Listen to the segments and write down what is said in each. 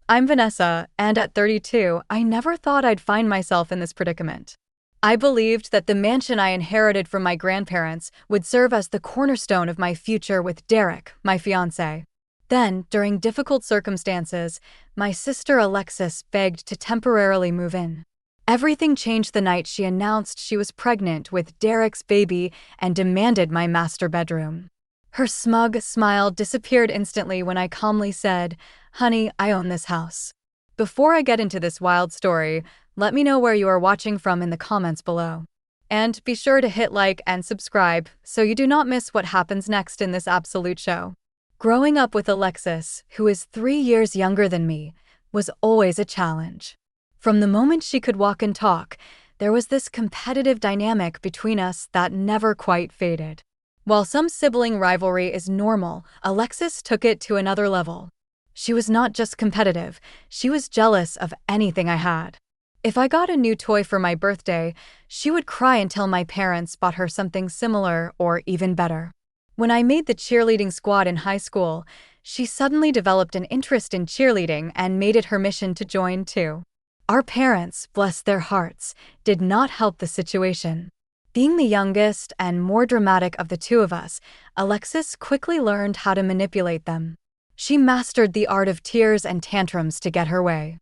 I'm Vanessa, and at 32, I never thought I'd find myself in this predicament. I believed that the mansion I inherited from my grandparents would serve as the cornerstone of my future with Derek, my fiancé. Then, during difficult circumstances, my sister Alexis begged to temporarily move in. Everything changed the night she announced she was pregnant with Derek's baby and demanded my master bedroom. Her smug smile disappeared instantly when I calmly said, "Honey, I own this house." Before I get into this wild story, let me know where you are watching from in the comments below. And be sure to hit like and subscribe so you do not miss what happens next in this absolute show. Growing up with Alexis, who is 3 years younger than me, was always a challenge. From the moment she could walk and talk, there was this competitive dynamic between us that never quite faded. While some sibling rivalry is normal, Alexis took it to another level. She was not just competitive, she was jealous of anything I had. If I got a new toy for my birthday, she would cry until my parents bought her something similar or even better. When I made the cheerleading squad in high school, she suddenly developed an interest in cheerleading and made it her mission to join too. Our parents, bless their hearts, did not help the situation. Being the youngest and more dramatic of the two of us, Alexis quickly learned how to manipulate them. She mastered the art of tears and tantrums to get her way.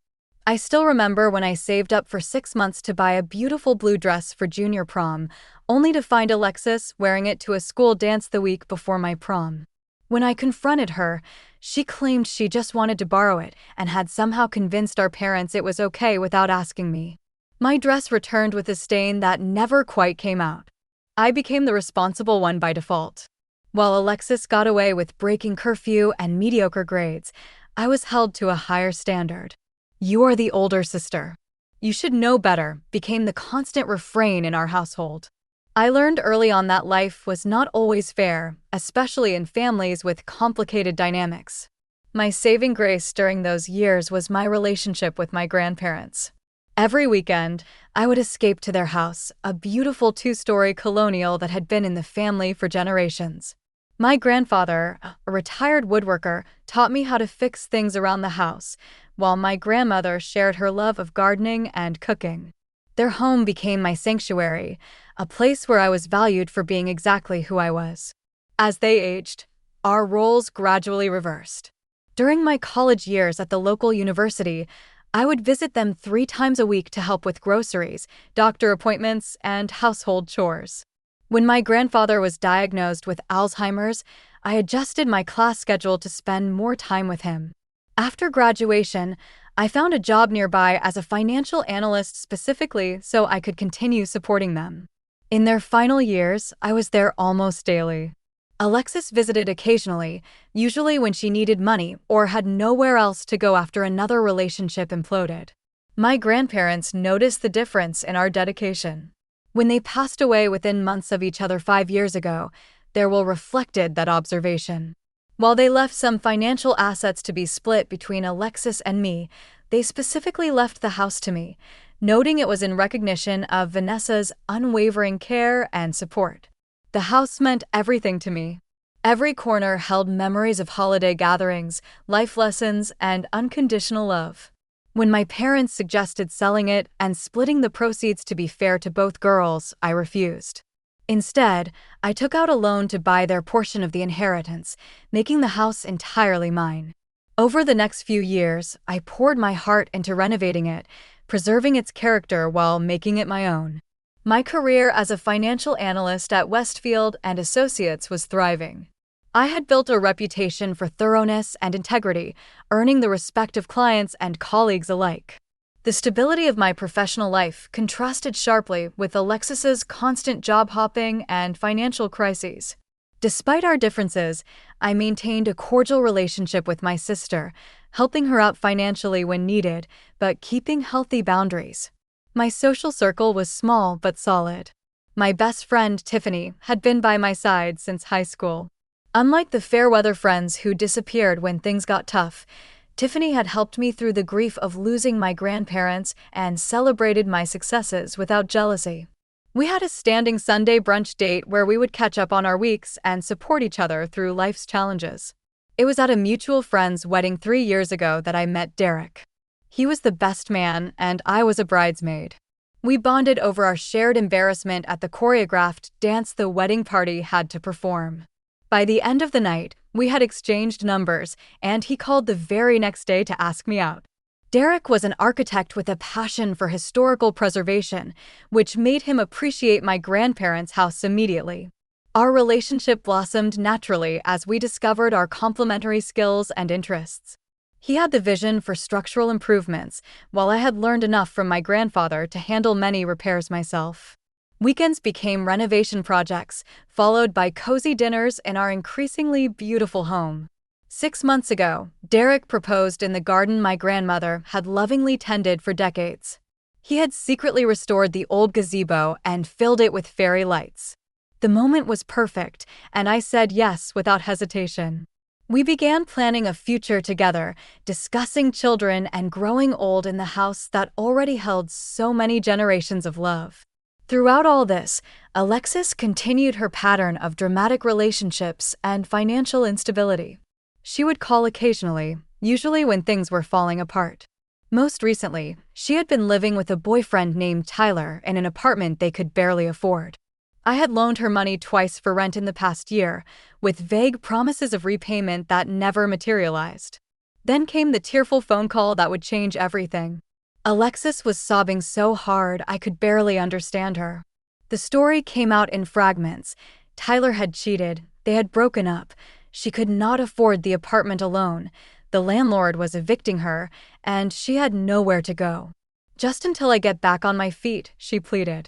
I still remember when I saved up for 6 months to buy a beautiful blue dress for junior prom, only to find Alexis wearing it to a school dance the week before my prom. When I confronted her, she claimed she just wanted to borrow it and had somehow convinced our parents it was okay without asking me. My dress returned with a stain that never quite came out. I became the responsible one by default. While Alexis got away with breaking curfew and mediocre grades, I was held to a higher standard. "You are the older sister. You should know better," became the constant refrain in our household. I learned early on that life was not always fair, especially in families with complicated dynamics. My saving grace during those years was my relationship with my grandparents. Every weekend, I would escape to their house, a beautiful 2-story colonial that had been in the family for generations. My grandfather, a retired woodworker, taught me how to fix things around the house, while my grandmother shared her love of gardening and cooking. Their home became my sanctuary, a place where I was valued for being exactly who I was. As they aged, our roles gradually reversed. During my college years at the local university, I would visit them 3 times a week to help with groceries, doctor appointments, and household chores. When my grandfather was diagnosed with Alzheimer's, I adjusted my class schedule to spend more time with him. After graduation, I found a job nearby as a financial analyst specifically so I could continue supporting them. In their final years, I was there almost daily. Alexis visited occasionally, usually when she needed money or had nowhere else to go after another relationship imploded. My grandparents noticed the difference in our dedication. When they passed away within months of each other 5 years ago, their will reflected that observation. While they left some financial assets to be split between Alexis and me, they specifically left the house to me, noting it was in recognition of Vanessa's unwavering care and support. The house meant everything to me. Every corner held memories of holiday gatherings, life lessons, and unconditional love. When my parents suggested selling it and splitting the proceeds to be fair to both girls, I refused. Instead, I took out a loan to buy their portion of the inheritance, making the house entirely mine. Over the next few years, I poured my heart into renovating it, preserving its character while making it my own. My career as a financial analyst at Westfield and Associates was thriving. I had built a reputation for thoroughness and integrity, earning the respect of clients and colleagues alike. The stability of my professional life contrasted sharply with Alexis's constant job hopping and financial crises. Despite our differences, I maintained a cordial relationship with my sister, helping her out financially when needed, but keeping healthy boundaries. My social circle was small but solid. My best friend, Tiffany, had been by my side since high school. Unlike the fair-weather friends who disappeared when things got tough, Tiffany had helped me through the grief of losing my grandparents and celebrated my successes without jealousy. We had a standing Sunday brunch date where we would catch up on our weeks and support each other through life's challenges. It was at a mutual friend's wedding 3 years ago that I met Derek. He was the best man, and I was a bridesmaid. We bonded over our shared embarrassment at the choreographed dance the wedding party had to perform. By the end of the night, we had exchanged numbers, and he called the very next day to ask me out. Derek was an architect with a passion for historical preservation, which made him appreciate my grandparents' house immediately. Our relationship blossomed naturally as we discovered our complementary skills and interests. He had the vision for structural improvements, while I had learned enough from my grandfather to handle many repairs myself. Weekends became renovation projects, followed by cozy dinners in our increasingly beautiful home. 6 months ago, Derek proposed in the garden my grandmother had lovingly tended for decades. He had secretly restored the old gazebo and filled it with fairy lights. The moment was perfect, and I said yes without hesitation. We began planning a future together, discussing children and growing old in the house that already held so many generations of love. Throughout all this, Alexis continued her pattern of dramatic relationships and financial instability. She would call occasionally, usually when things were falling apart. Most recently, she had been living with a boyfriend named Tyler in an apartment they could barely afford. I had loaned her money twice for rent in the past year, with vague promises of repayment that never materialized. Then came the tearful phone call that would change everything. Alexis was sobbing so hard I could barely understand her. The story came out in fragments. Tyler had cheated, they had broken up, she could not afford the apartment alone, the landlord was evicting her, and she had nowhere to go. "Just until I get back on my feet," she pleaded.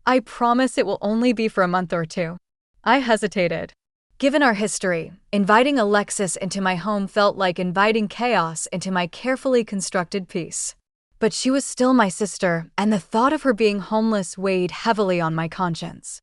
"I promise it will only be for a month or two." I hesitated. Given our history, inviting Alexis into my home felt like inviting chaos into my carefully constructed peace. But she was still my sister, and the thought of her being homeless weighed heavily on my conscience.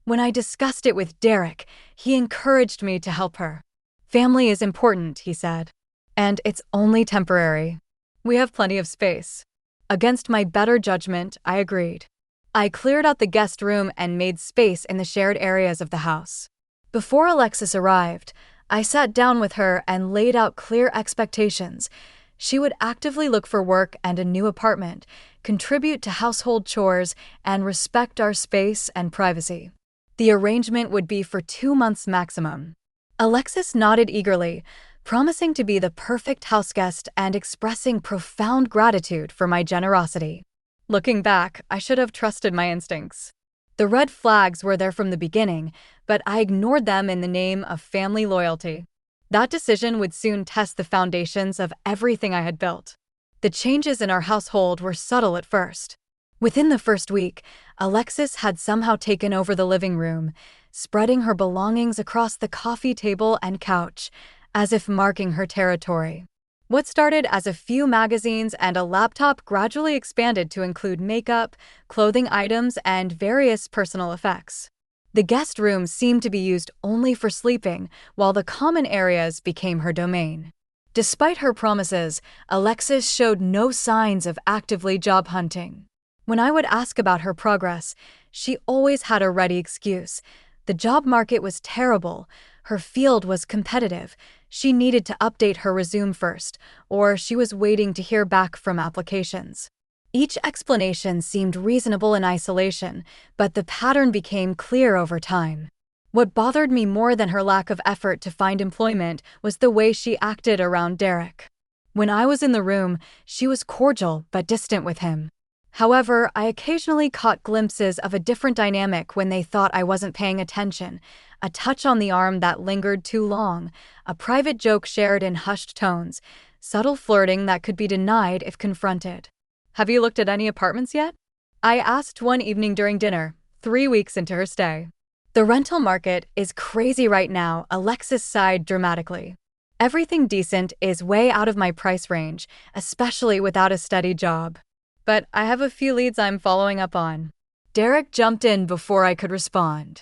When I discussed it with Derek, he encouraged me to help her. "Family is important," he said. "And it's only temporary. We have plenty of space." Against my better judgment, I agreed. I cleared out the guest room and made space in the shared areas of the house. Before Alexis arrived, I sat down with her and laid out clear expectations. She would actively look for work and a new apartment, contribute to household chores, and respect our space and privacy. The arrangement would be for 2 months maximum. Alexis nodded eagerly, promising to be the perfect houseguest and expressing profound gratitude for my generosity. Looking back, I should have trusted my instincts. The red flags were there from the beginning, but I ignored them in the name of family loyalty. That decision would soon test the foundations of everything I had built. The changes in our household were subtle at first. Within the first week, Alexis had somehow taken over the living room, spreading her belongings across the coffee table and couch, as if marking her territory. What started as a few magazines and a laptop gradually expanded to include makeup, clothing items, and various personal effects. The guest room seemed to be used only for sleeping, while the common areas became her domain. Despite her promises, Alexis showed no signs of actively job hunting. When I would ask about her progress, she always had a ready excuse. The job market was terrible, her field was competitive, she needed to update her resume first, or she was waiting to hear back from applications. Each explanation seemed reasonable in isolation, but the pattern became clear over time. What bothered me more than her lack of effort to find employment was the way she acted around Derek. When I was in the room, she was cordial but distant with him. However, I occasionally caught glimpses of a different dynamic when they thought I wasn't paying attention, a touch on the arm that lingered too long, a private joke shared in hushed tones, subtle flirting that could be denied if confronted. "Have you looked at any apartments yet?" I asked one evening during dinner, 3 weeks into her stay. "The rental market is crazy right now," Alexis sighed dramatically. "Everything decent is way out of my price range, especially without a steady job. But I have a few leads I'm following up on." Derek jumped in before I could respond.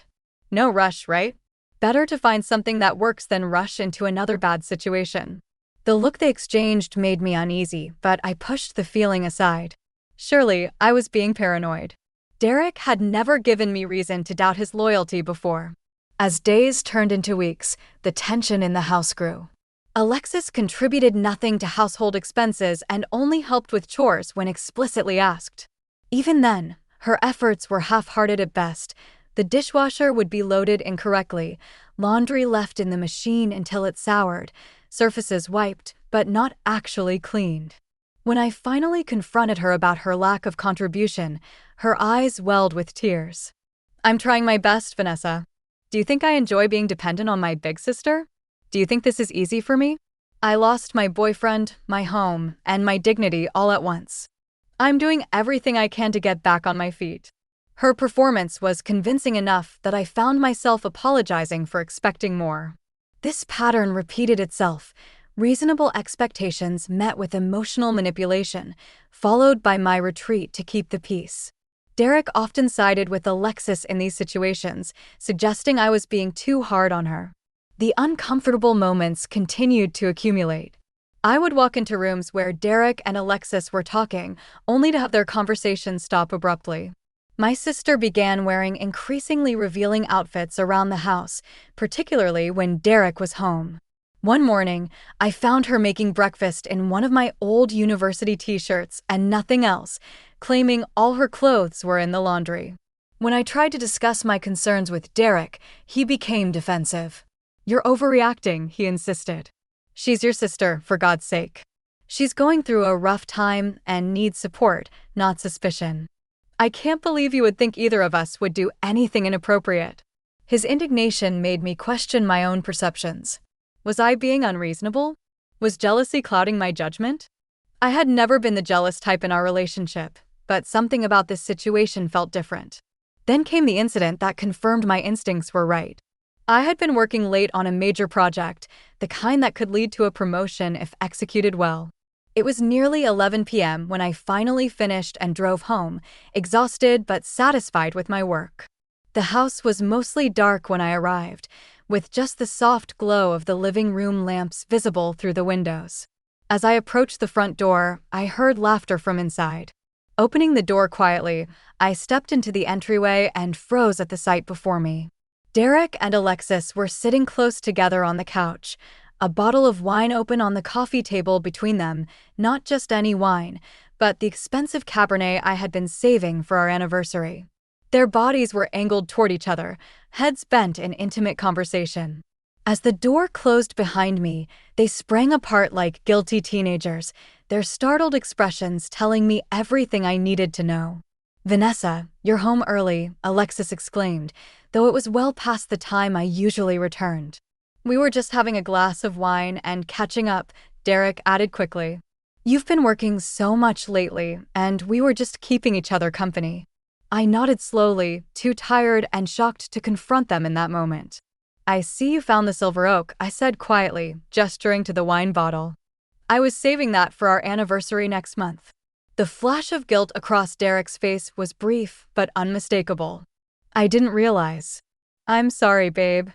"No rush, right? Better to find something that works than rush into another bad situation." The look they exchanged made me uneasy, but I pushed the feeling aside. Surely, I was being paranoid. Derek had never given me reason to doubt his loyalty before. As days turned into weeks, the tension in the house grew. Alexis contributed nothing to household expenses and only helped with chores when explicitly asked. Even then, her efforts were half-hearted at best. The dishwasher would be loaded incorrectly, laundry left in the machine until it soured, surfaces wiped, but not actually cleaned. When I finally confronted her about her lack of contribution, her eyes welled with tears. "I'm trying my best, Vanessa. Do you think I enjoy being dependent on my big sister? Do you think this is easy for me? I lost my boyfriend, my home, and my dignity all at once. I'm doing everything I can to get back on my feet." Her performance was convincing enough that I found myself apologizing for expecting more. This pattern repeated itself: reasonable expectations met with emotional manipulation, followed by my retreat to keep the peace. Derek often sided with Alexis in these situations, suggesting I was being too hard on her. The uncomfortable moments continued to accumulate. I would walk into rooms where Derek and Alexis were talking, only to have their conversation stop abruptly. My sister began wearing increasingly revealing outfits around the house, particularly when Derek was home. One morning, I found her making breakfast in one of my old university t-shirts and nothing else, claiming all her clothes were in the laundry. When I tried to discuss my concerns with Derek, he became defensive. "You're overreacting," he insisted. "She's your sister, for God's sake. She's going through a rough time and needs support, not suspicion. I can't believe you would think either of us would do anything inappropriate." His indignation made me question my own perceptions. Was I being unreasonable? Was jealousy clouding my judgment? I had never been the jealous type in our relationship, but something about this situation felt different. Then came the incident that confirmed my instincts were right. I had been working late on a major project, the kind that could lead to a promotion if executed well. It was nearly 11 p.m. when I finally finished and drove home, exhausted but satisfied with my work. The house was mostly dark when I arrived, with just the soft glow of the living room lamps visible through the windows. As I approached the front door, I heard laughter from inside. Opening the door quietly, I stepped into the entryway and froze at the sight before me. Derek and Alexis were sitting close together on the couch, a bottle of wine open on the coffee table between them, not just any wine, but the expensive Cabernet I had been saving for our anniversary. Their bodies were angled toward each other, heads bent in intimate conversation. As the door closed behind me, they sprang apart like guilty teenagers, their startled expressions telling me everything I needed to know. "Vanessa, you're home early," Alexis exclaimed, though it was well past the time I usually returned. "We were just having a glass of wine and catching up," Derek added quickly. "You've been working so much lately, and we were just keeping each other company." I nodded slowly, too tired and shocked to confront them in that moment. "I see you found the silver oak," I said quietly, gesturing to the wine bottle. "I was saving that for our anniversary next month." The flash of guilt across Derek's face was brief but unmistakable. "I didn't realize." "I'm sorry, babe.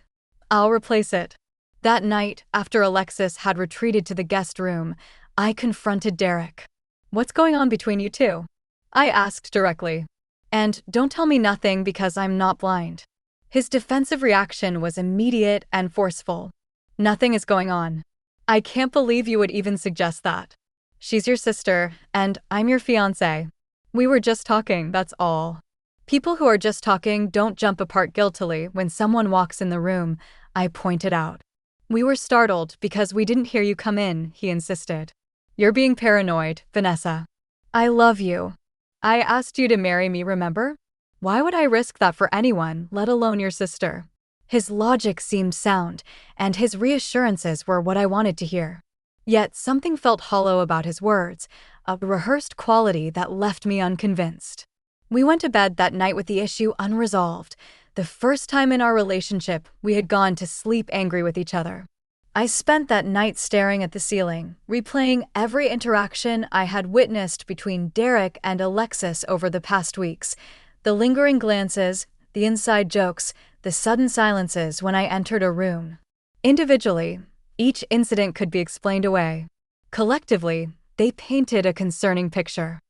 I'll replace it." That night, after Alexis had retreated to the guest room, I confronted Derek. "What's going on between you two?" I asked directly. "And don't tell me nothing because I'm not blind." His defensive reaction was immediate and forceful. "Nothing is going on. I can't believe you would even suggest that. She's your sister, and I'm your fiancé. We were just talking, that's all." "People who are just talking don't jump apart guiltily when someone walks in the room," I pointed out. "We were startled because we didn't hear you come in," he insisted. "You're being paranoid, Vanessa. I love you. I asked you to marry me, remember? Why would I risk that for anyone, let alone your sister?" His logic seemed sound, and his reassurances were what I wanted to hear. Yet something felt hollow about his words, a rehearsed quality that left me unconvinced. We went to bed that night with the issue unresolved, the first time in our relationship we had gone to sleep angry with each other. I spent that night staring at the ceiling, replaying every interaction I had witnessed between Derek and Alexis over the past weeks, the lingering glances, the inside jokes, the sudden silences when I entered a room. Individually, each incident could be explained away. Collectively, they painted a concerning picture.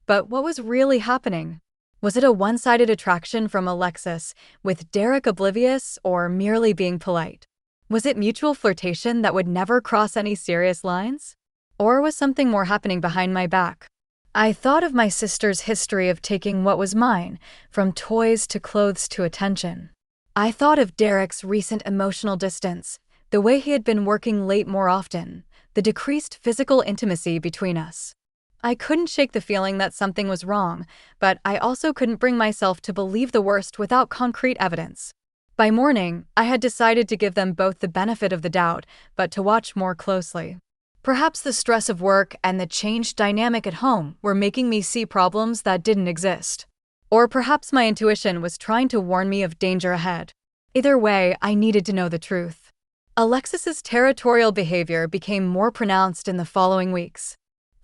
But what was really happening? Was it a one-sided attraction from Alexis, with Derek oblivious or merely being polite? Was it mutual flirtation that would never cross any serious lines? Or was something more happening behind my back? I thought of my sister's history of taking what was mine, from toys to clothes to attention. I thought of Derek's recent emotional distance, the way he had been working late more often, the decreased physical intimacy between us. I couldn't shake the feeling that something was wrong, but I also couldn't bring myself to believe the worst without concrete evidence. By morning, I had decided to give them both the benefit of the doubt, but to watch more closely. Perhaps the stress of work and the changed dynamic at home were making me see problems that didn't exist. Or perhaps my intuition was trying to warn me of danger ahead. Either way, I needed to know the truth. Alexis's territorial behavior became more pronounced in the following weeks.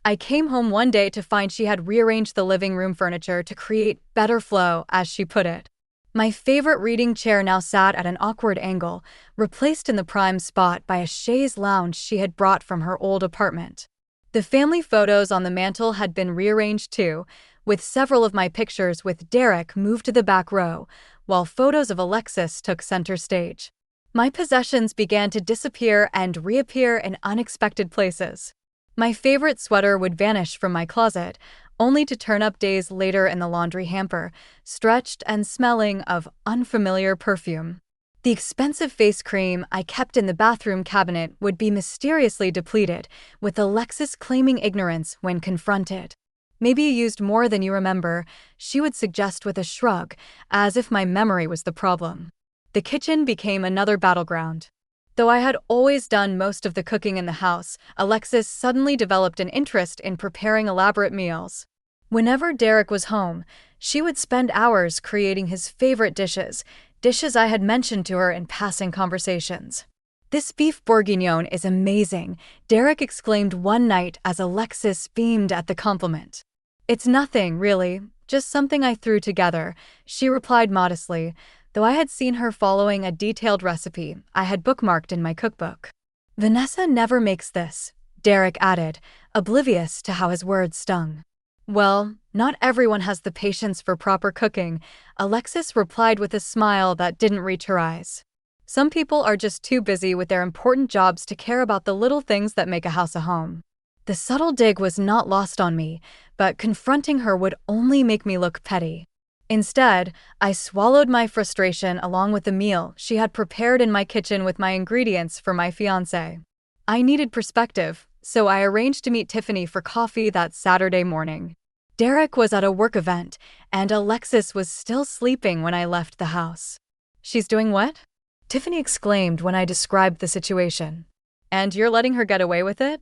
I came home one day to find she had rearranged the living room furniture to create better flow, as she put it. My favorite reading chair now sat at an awkward angle, replaced in the prime spot by a chaise lounge she had brought from her old apartment. The family photos on the mantel had been rearranged too, with several of my pictures with Derek moved to the back row, while photos of Alexis took center stage. My possessions began to disappear and reappear in unexpected places. My favorite sweater would vanish from my closet, only to turn up days later in the laundry hamper, stretched and smelling of unfamiliar perfume. The expensive face cream I kept in the bathroom cabinet would be mysteriously depleted, with Alexis claiming ignorance when confronted. "Maybe you used more than you remember," she would suggest with a shrug, as if my memory was the problem. The kitchen became another battleground. Though I had always done most of the cooking in the house, Alexis suddenly developed an interest in preparing elaborate meals. Whenever Derek was home, she would spend hours creating his favorite dishes I had mentioned to her in passing conversations. "This beef bourguignon is amazing," Derek exclaimed one night as Alexis beamed at the compliment. "It's nothing, really, just something I threw together," she replied modestly, though I had seen her following a detailed recipe I had bookmarked in my cookbook. "Vanessa never makes this," Derek added, oblivious to how his words stung. "Well, not everyone has the patience for proper cooking," Alexis replied with a smile that didn't reach her eyes. "Some people are just too busy with their important jobs to care about the little things that make a house a home." The subtle dig was not lost on me, but confronting her would only make me look petty. Instead, I swallowed my frustration along with the meal she had prepared in my kitchen with my ingredients for my fiancé. I needed perspective, so I arranged to meet Tiffany for coffee that Saturday morning. Derek was at a work event, and Alexis was still sleeping when I left the house. "She's doing what?" Tiffany exclaimed when I described the situation. "And you're letting her get away with it?"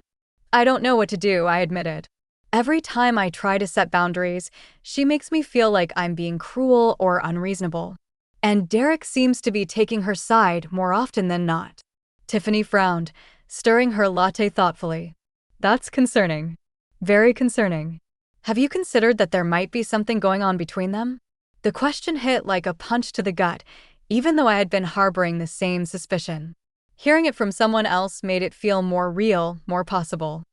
"I don't know what to do," I admitted. "Every time I try to set boundaries, she makes me feel like I'm being cruel or unreasonable. And Derek seems to be taking her side more often than not." Tiffany frowned, stirring her latte thoughtfully. "That's concerning. Very concerning. Have you considered that there might be something going on between them?" The question hit like a punch to the gut, even though I had been harboring the same suspicion. Hearing it from someone else made it feel more real, more possible.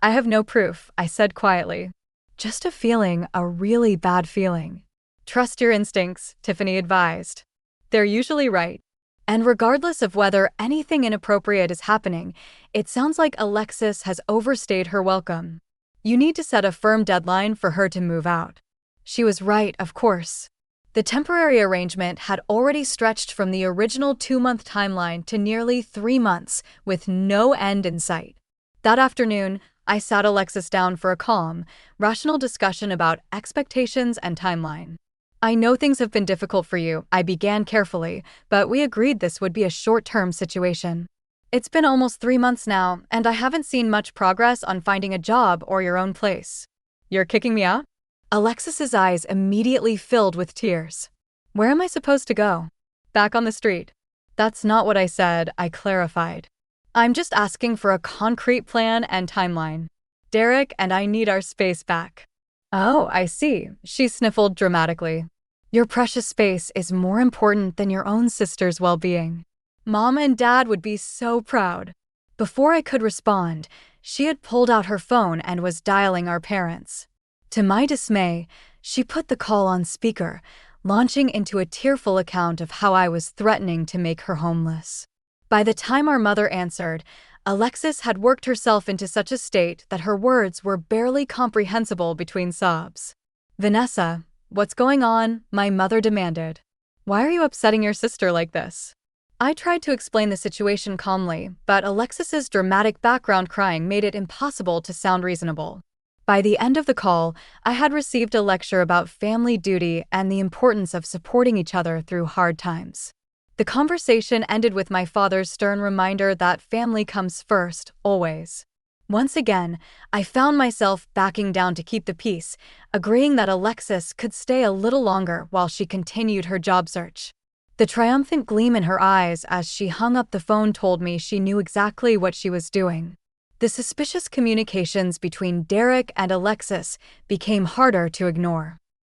"I have no proof," I said quietly. "Just a feeling, a really bad feeling." "Trust your instincts," Tiffany advised. "They're usually right." And regardless of whether anything inappropriate is happening, it sounds like Alexis has overstayed her welcome. You need to set a firm deadline for her to move out. She was right, of course. The temporary arrangement had already stretched from the original 2-month timeline to nearly 3 months, with no end in sight. That afternoon, I sat Alexis down for a calm, rational discussion about expectations and timeline. "I know things have been difficult for you," I began carefully, "but we agreed this would be a short-term situation. It's been almost 3 months now, and I haven't seen much progress on finding a job or your own place." "You're kicking me out?" Alexis's eyes immediately filled with tears. "Where am I supposed to go?" "Back on the street." "That's not what I said," I clarified. "I'm just asking for a concrete plan and timeline. Derek and I need our space back." "Oh, I see," she sniffled dramatically. "Your precious space is more important than your own sister's well-being. Mom and Dad would be so proud." Before I could respond, she had pulled out her phone and was dialing our parents. To my dismay, she put the call on speaker, launching into a tearful account of how I was threatening to make her homeless. By the time our mother answered, Alexis had worked herself into such a state that her words were barely comprehensible between sobs. "Vanessa, what's going on?" my mother demanded. "Why are you upsetting your sister like this?" I tried to explain the situation calmly, but Alexis's dramatic background crying made it impossible to sound reasonable. By the end of the call, I had received a lecture about family duty and the importance of supporting each other through hard times. The conversation ended with my father's stern reminder that family comes first, always. Once again, I found myself backing down to keep the peace, agreeing that Alexis could stay a little longer while she continued her job search. The triumphant gleam in her eyes as she hung up the phone told me she knew exactly what she was doing. The suspicious communications between Derek and Alexis became harder to ignore.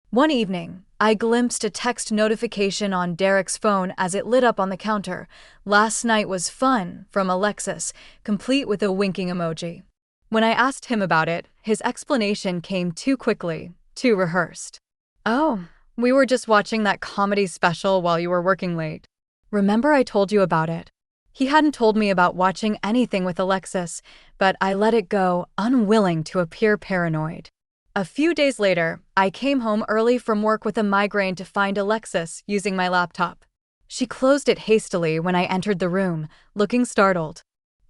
One evening, I glimpsed a text notification on Derek's phone as it lit up on the counter. "Last night was fun," from Alexis, complete with a winking emoji. When I asked him about it, his explanation came too quickly, too rehearsed. "Oh, we were just watching that comedy special while you were working late. Remember I told you about it?" He hadn't told me about watching anything with Alexis, but I let it go, unwilling to appear paranoid. A few days later, I came home early from work with a migraine to find Alexis using my laptop. She closed it hastily when I entered the room, looking startled.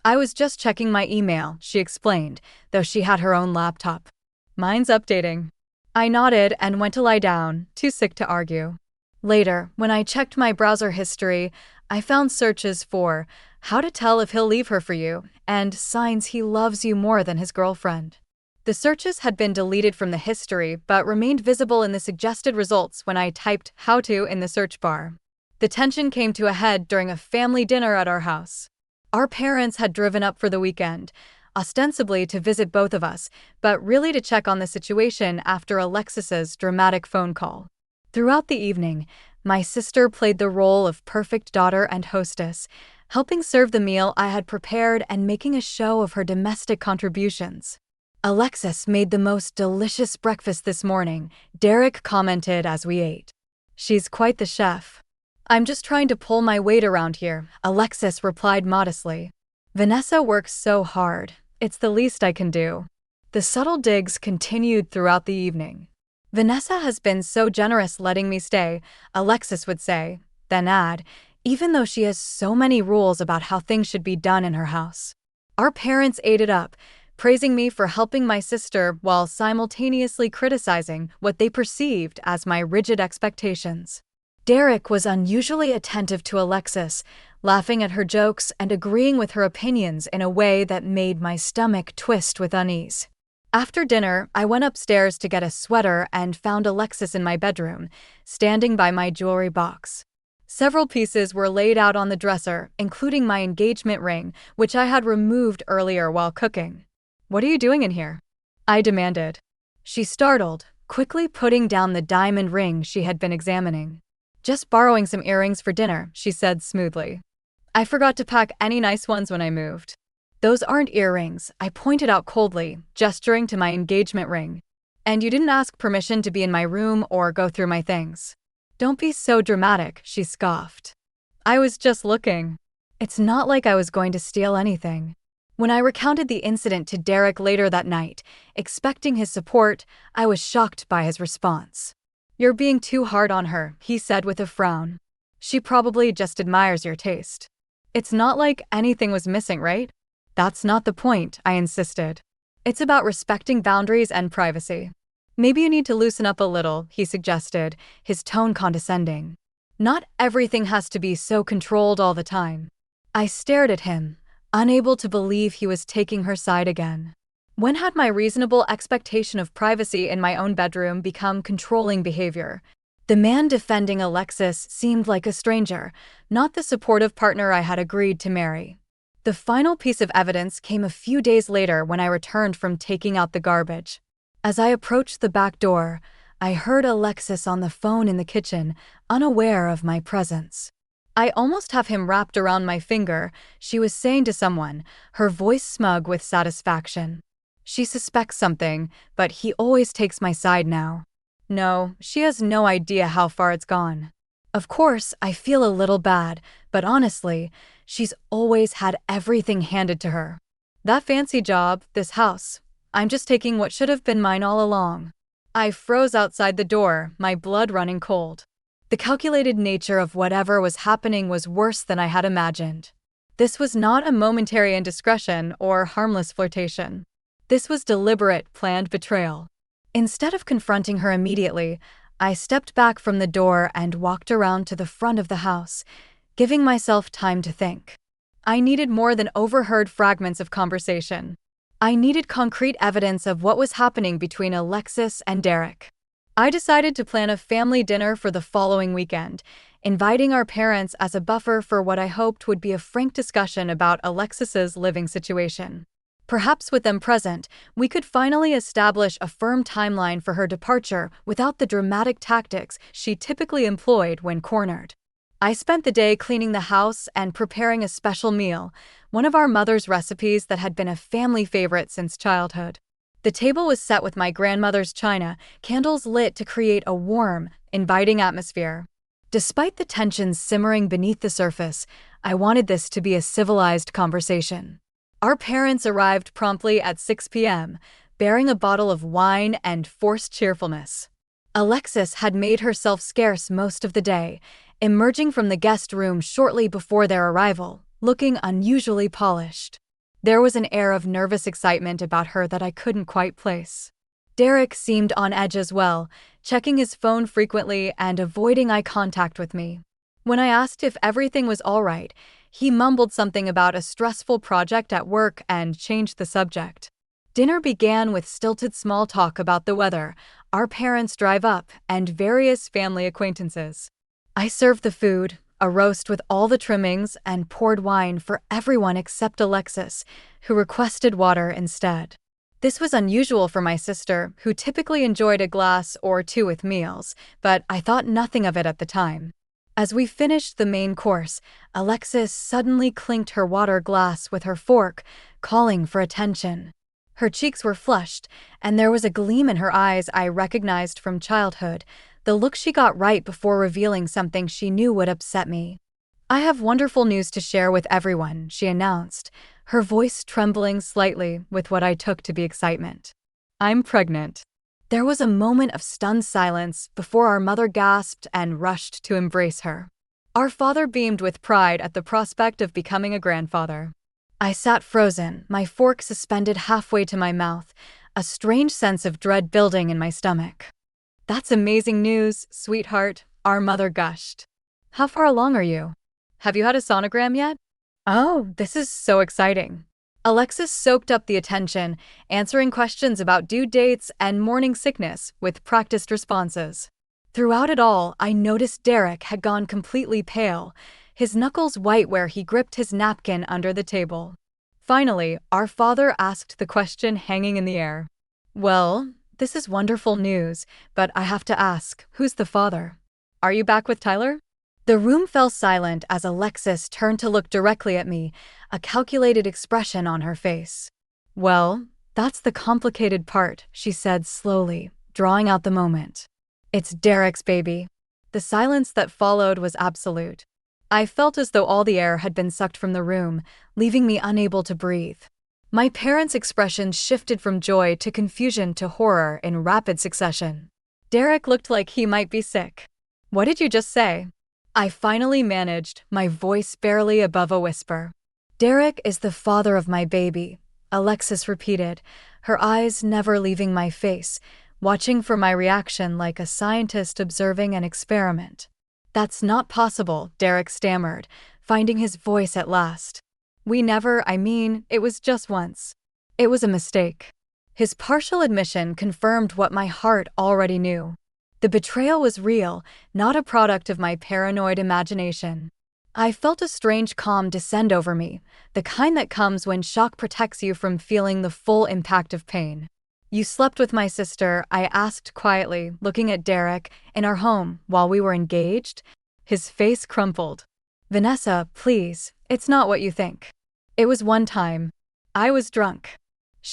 "I was just checking my email," she explained, though she had her own laptop. "Mine's updating." I nodded and went to lie down, too sick to argue. Later, when I checked my browser history, I found searches for "how to tell if he'll leave her for you" and "signs he loves you more than his girlfriend." The searches had been deleted from the history but remained visible in the suggested results when I typed "how to" in the search bar. The tension came to a head during a family dinner at our house. Our parents had driven up for the weekend, ostensibly to visit both of us, but really to check on the situation after Alexis's dramatic phone call. Throughout the evening, my sister played the role of perfect daughter and hostess, helping serve the meal I had prepared and making a show of her domestic contributions. "Alexis made the most delicious breakfast this morning," Derek commented as we ate. "She's quite the chef." "I'm just trying to pull my weight around here," Alexis replied modestly. "Vanessa works so hard. It's the least I can do." The subtle digs continued throughout the evening. "Vanessa has been so generous letting me stay," Alexis would say, then add, "even though she has so many rules about how things should be done in her house." Our parents ate it up, praising me for helping my sister while simultaneously criticizing what they perceived as my rigid expectations. Derek was unusually attentive to Alexis, laughing at her jokes and agreeing with her opinions in a way that made my stomach twist with unease. After dinner, I went upstairs to get a sweater and found Alexis in my bedroom, standing by my jewelry box. Several pieces were laid out on the dresser, including my engagement ring, which I had removed earlier while cooking. "What are you doing in here?" I demanded. She startled, quickly putting down the diamond ring she had been examining. "Just borrowing some earrings for dinner," she said smoothly. "I forgot to pack any nice ones when I moved." "Those aren't earrings," I pointed out coldly, gesturing to my engagement ring. "And you didn't ask permission to be in my room or go through my things." "Don't be so dramatic," she scoffed. "I was just looking. It's not like I was going to steal anything." When I recounted the incident to Derek later that night, expecting his support, I was shocked by his response. "You're being too hard on her," he said with a frown. "She probably just admires your taste. It's not like anything was missing, right?" "That's not the point," I insisted. "It's about respecting boundaries and privacy." "Maybe you need to loosen up a little," he suggested, his tone condescending. "Not everything has to be so controlled all the time." I stared at him, unable to believe he was taking her side again. When had my reasonable expectation of privacy in my own bedroom become controlling behavior? The man defending Alexis seemed like a stranger, not the supportive partner I had agreed to marry. The final piece of evidence came a few days later when I returned from taking out the garbage. As I approached the back door, I heard Alexis on the phone in the kitchen, unaware of my presence. "I almost have him wrapped around my finger," she was saying to someone, her voice smug with satisfaction. "She suspects something, but he always takes my side now." No, she has no idea how far it's gone. Of course, I feel a little bad, but honestly, She's always had everything handed to her. That fancy job, this house. I'm just taking what should have been mine all along. I froze outside the door, my blood running cold. The calculated nature of whatever was happening was worse than I had imagined. This was not a momentary indiscretion or harmless flirtation. This was deliberate, planned betrayal. Instead of confronting her immediately, I stepped back from the door and walked around to the front of the house, giving myself time to think. I needed more than overheard fragments of conversation. I needed concrete evidence of what was happening between Alexis and Derek. I decided to plan a family dinner for the following weekend, inviting our parents as a buffer for what I hoped would be a frank discussion about Alexis's living situation. Perhaps with them present, we could finally establish a firm timeline for her departure without the dramatic tactics she typically employed when cornered. I spent the day cleaning the house and preparing a special meal, one of our mother's recipes that had been a family favorite since childhood. The table was set with my grandmother's china, candles lit to create a warm, inviting atmosphere. Despite the tensions simmering beneath the surface, I wanted this to be a civilized conversation. Our parents arrived promptly at 6 p.m., bearing a bottle of wine and forced cheerfulness. Alexis had made herself scarce most of the day, emerging from the guest room shortly before their arrival, looking unusually polished. There was an air of nervous excitement about her that I couldn't quite place. Derek seemed on edge as well, checking his phone frequently and avoiding eye contact with me. When I asked if everything was all right, he mumbled something about a stressful project at work and changed the subject. Dinner began with stilted small talk about the weather, our parents' drive up, and various family acquaintances. I served the food, a roast with all the trimmings, and poured wine for everyone except Alexis, who requested water instead. This was unusual for my sister, who typically enjoyed a glass or two with meals, but I thought nothing of it at the time. As we finished the main course, Alexis suddenly clinked her water glass with her fork, calling for attention. Her cheeks were flushed, and there was a gleam in her eyes I recognized from childhood, the look she got right before revealing something she knew would upset me. "I have wonderful news to share with everyone," she announced, her voice trembling slightly with what I took to be excitement. "I'm pregnant." There was a moment of stunned silence before our mother gasped and rushed to embrace her. Our father beamed with pride at the prospect of becoming a grandfather. I sat frozen, my fork suspended halfway to my mouth, a strange sense of dread building in my stomach. "That's amazing news, sweetheart," our mother gushed. "How far along are you? Have you had a sonogram yet?" "Oh, this is so exciting." Alexis soaked up the attention, answering questions about due dates and morning sickness with practiced responses. Throughout it all, I noticed Derek had gone completely pale, his knuckles white where he gripped his napkin under the table. Finally, our father asked the question hanging in the air. "Well, this is wonderful news, but I have to ask, who's the father? Are you back with Tyler?" The room fell silent as Alexis turned to look directly at me, a calculated expression on her face. "Well, that's the complicated part," she said slowly, drawing out the moment. "It's Derek's baby." The silence that followed was absolute. I felt as though all the air had been sucked from the room, leaving me unable to breathe. My parents' expressions shifted from joy to confusion to horror in rapid succession. Derek looked like he might be sick. "What did you just say?" I finally managed, my voice barely above a whisper. "Derek is the father of my baby," Alexis repeated, her eyes never leaving my face, watching for my reaction like a scientist observing an experiment. "That's not possible," Derek stammered, finding his voice at last. It was just once. It was a mistake." His partial admission confirmed what my heart already knew. The betrayal was real, not a product of my paranoid imagination. I felt a strange calm descend over me, the kind that comes when shock protects you from feeling the full impact of pain. "You slept with my sister," I asked quietly, looking at Derek, "in our home while we were engaged?" His face crumpled. "Vanessa, please, it's not what you think. It was one time. I was drunk."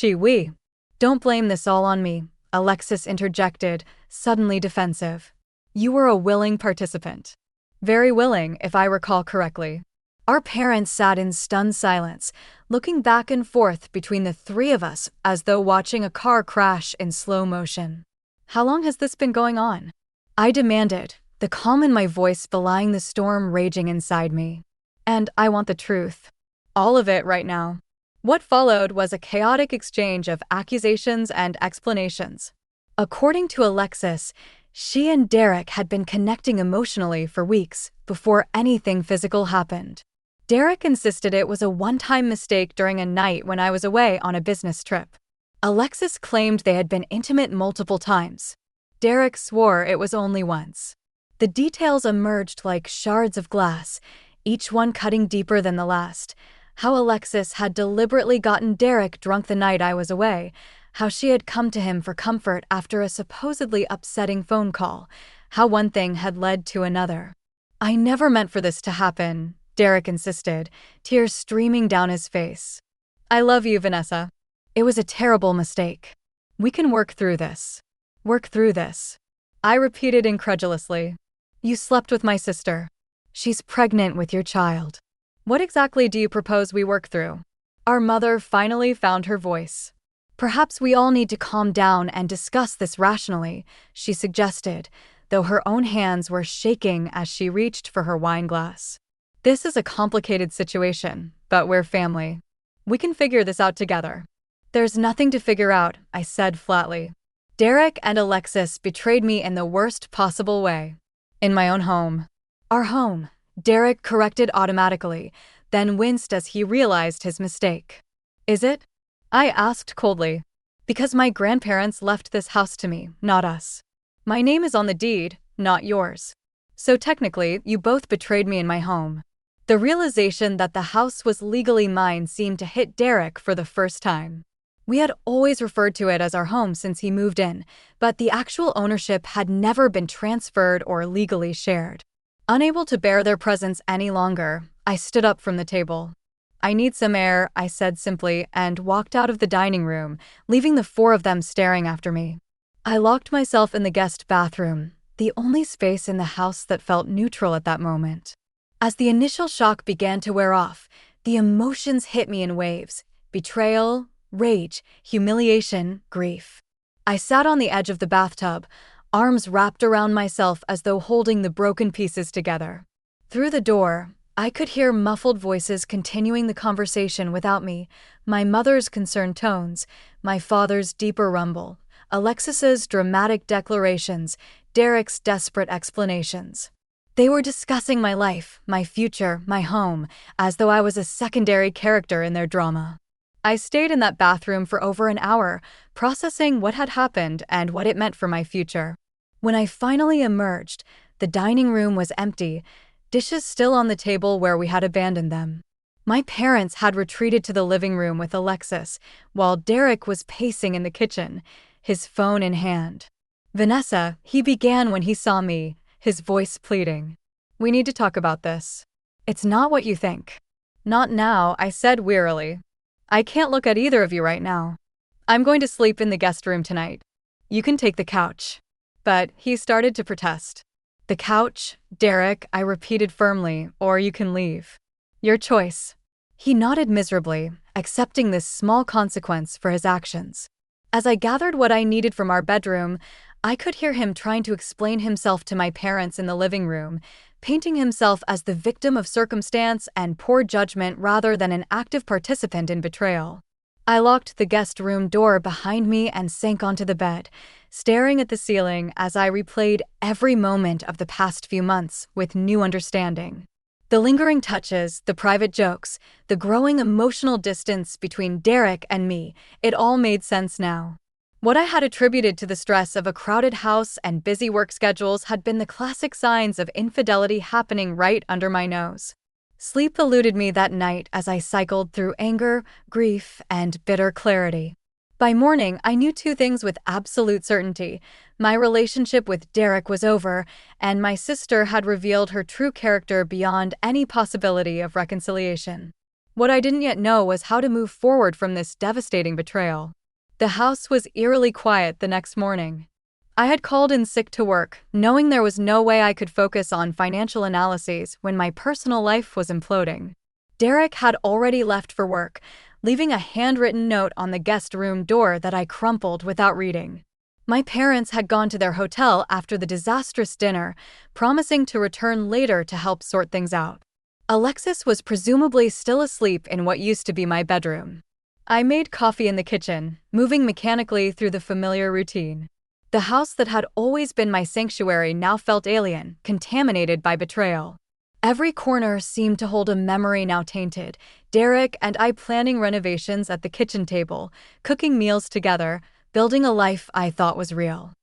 We. "Don't blame this all on me," Alexis interjected, suddenly defensive. "You were a willing participant." "Very willing, if I recall correctly." Our parents sat in stunned silence, looking back and forth between the three of us as though watching a car crash in slow motion. "How long has this been going on?" I demanded, the calm in my voice belying the storm raging inside me. "And I want the truth. All of it right now." What followed was a chaotic exchange of accusations and explanations. According to Alexis, she and Derek had been connecting emotionally for weeks before anything physical happened. Derek insisted it was a one-time mistake during a night when I was away on a business trip. Alexis claimed they had been intimate multiple times. Derek swore it was only once. The details emerged like shards of glass, each one cutting deeper than the last. How Alexis had deliberately gotten Derek drunk the night I was away, how she had come to him for comfort after a supposedly upsetting phone call, how one thing had led to another. "I never meant for this to happen," Derek insisted, tears streaming down his face. "I love you, Vanessa. It was a terrible mistake. We can work through this." "Work through this?" I repeated incredulously. "You slept with my sister. She's pregnant with your child. What exactly do you propose we work through?" Our mother finally found her voice. "Perhaps we all need to calm down and discuss this rationally," she suggested, though her own hands were shaking as she reached for her wine glass. "This is a complicated situation, but we're family. We can figure this out together." "There's nothing to figure out," I said flatly. Derek and Alexis betrayed me in the worst possible way. In my own home. "Our home," Derek corrected automatically, then winced as he realized his mistake. "Is it?" I asked coldly. "Because my grandparents left this house to me, not us. My name is on the deed, not yours. So technically, you both betrayed me in my home." The realization that the house was legally mine seemed to hit Derek for the first time. We had always referred to it as our home since he moved in, but the actual ownership had never been transferred or legally shared. Unable to bear their presence any longer, I stood up from the table. "I need some air," I said simply, and walked out of the dining room, leaving the four of them staring after me. I locked myself in the guest bathroom, the only space in the house that felt neutral at that moment. As the initial shock began to wear off, the emotions hit me in waves: betrayal, rage, humiliation, grief. I sat on the edge of the bathtub, arms wrapped around myself as though holding the broken pieces together. Through the door, I could hear muffled voices continuing the conversation without me, my mother's concerned tones, my father's deeper rumble, Alexis's dramatic declarations, Derek's desperate explanations. They were discussing my life, my future, my home, as though I was a secondary character in their drama. I stayed in that bathroom for over an hour, processing what had happened and what it meant for my future. When I finally emerged, the dining room was empty, dishes still on the table where we had abandoned them. My parents had retreated to the living room with Alexis, while Derek was pacing in the kitchen, his phone in hand. "Vanessa," he began when he saw me, his voice pleading. "We need to talk about this." "It's not what you think." "Not now," I said wearily. "I can't look at either of you right now. I'm going to sleep in the guest room tonight. You can take the couch." But he started to protest. "The couch, Derek," I repeated firmly, "or you can leave. Your choice." He nodded miserably, accepting this small consequence for his actions. As I gathered what I needed from our bedroom, I could hear him trying to explain himself to my parents in the living room, painting himself as the victim of circumstance and poor judgment rather than an active participant in betrayal. I locked the guest room door behind me and sank onto the bed, staring at the ceiling as I replayed every moment of the past few months with new understanding. The lingering touches, the private jokes, the growing emotional distance between Derek and me, it all made sense now. What I had attributed to the stress of a crowded house and busy work schedules had been the classic signs of infidelity happening right under my nose. Sleep eluded me that night as I cycled through anger, grief, and bitter clarity. By morning, I knew two things with absolute certainty. My relationship with Derek was over, and my sister had revealed her true character beyond any possibility of reconciliation. What I didn't yet know was how to move forward from this devastating betrayal. The house was eerily quiet the next morning. I had called in sick to work, knowing there was no way I could focus on financial analyses when my personal life was imploding. Derek had already left for work, leaving a handwritten note on the guest room door that I crumpled without reading. My parents had gone to their hotel after the disastrous dinner, promising to return later to help sort things out. Alexis was presumably still asleep in what used to be my bedroom. I made coffee in the kitchen, moving mechanically through the familiar routine. The house that had always been my sanctuary now felt alien, contaminated by betrayal. Every corner seemed to hold a memory now tainted. Derek and I planning renovations at the kitchen table, cooking meals together, building a life I thought was real.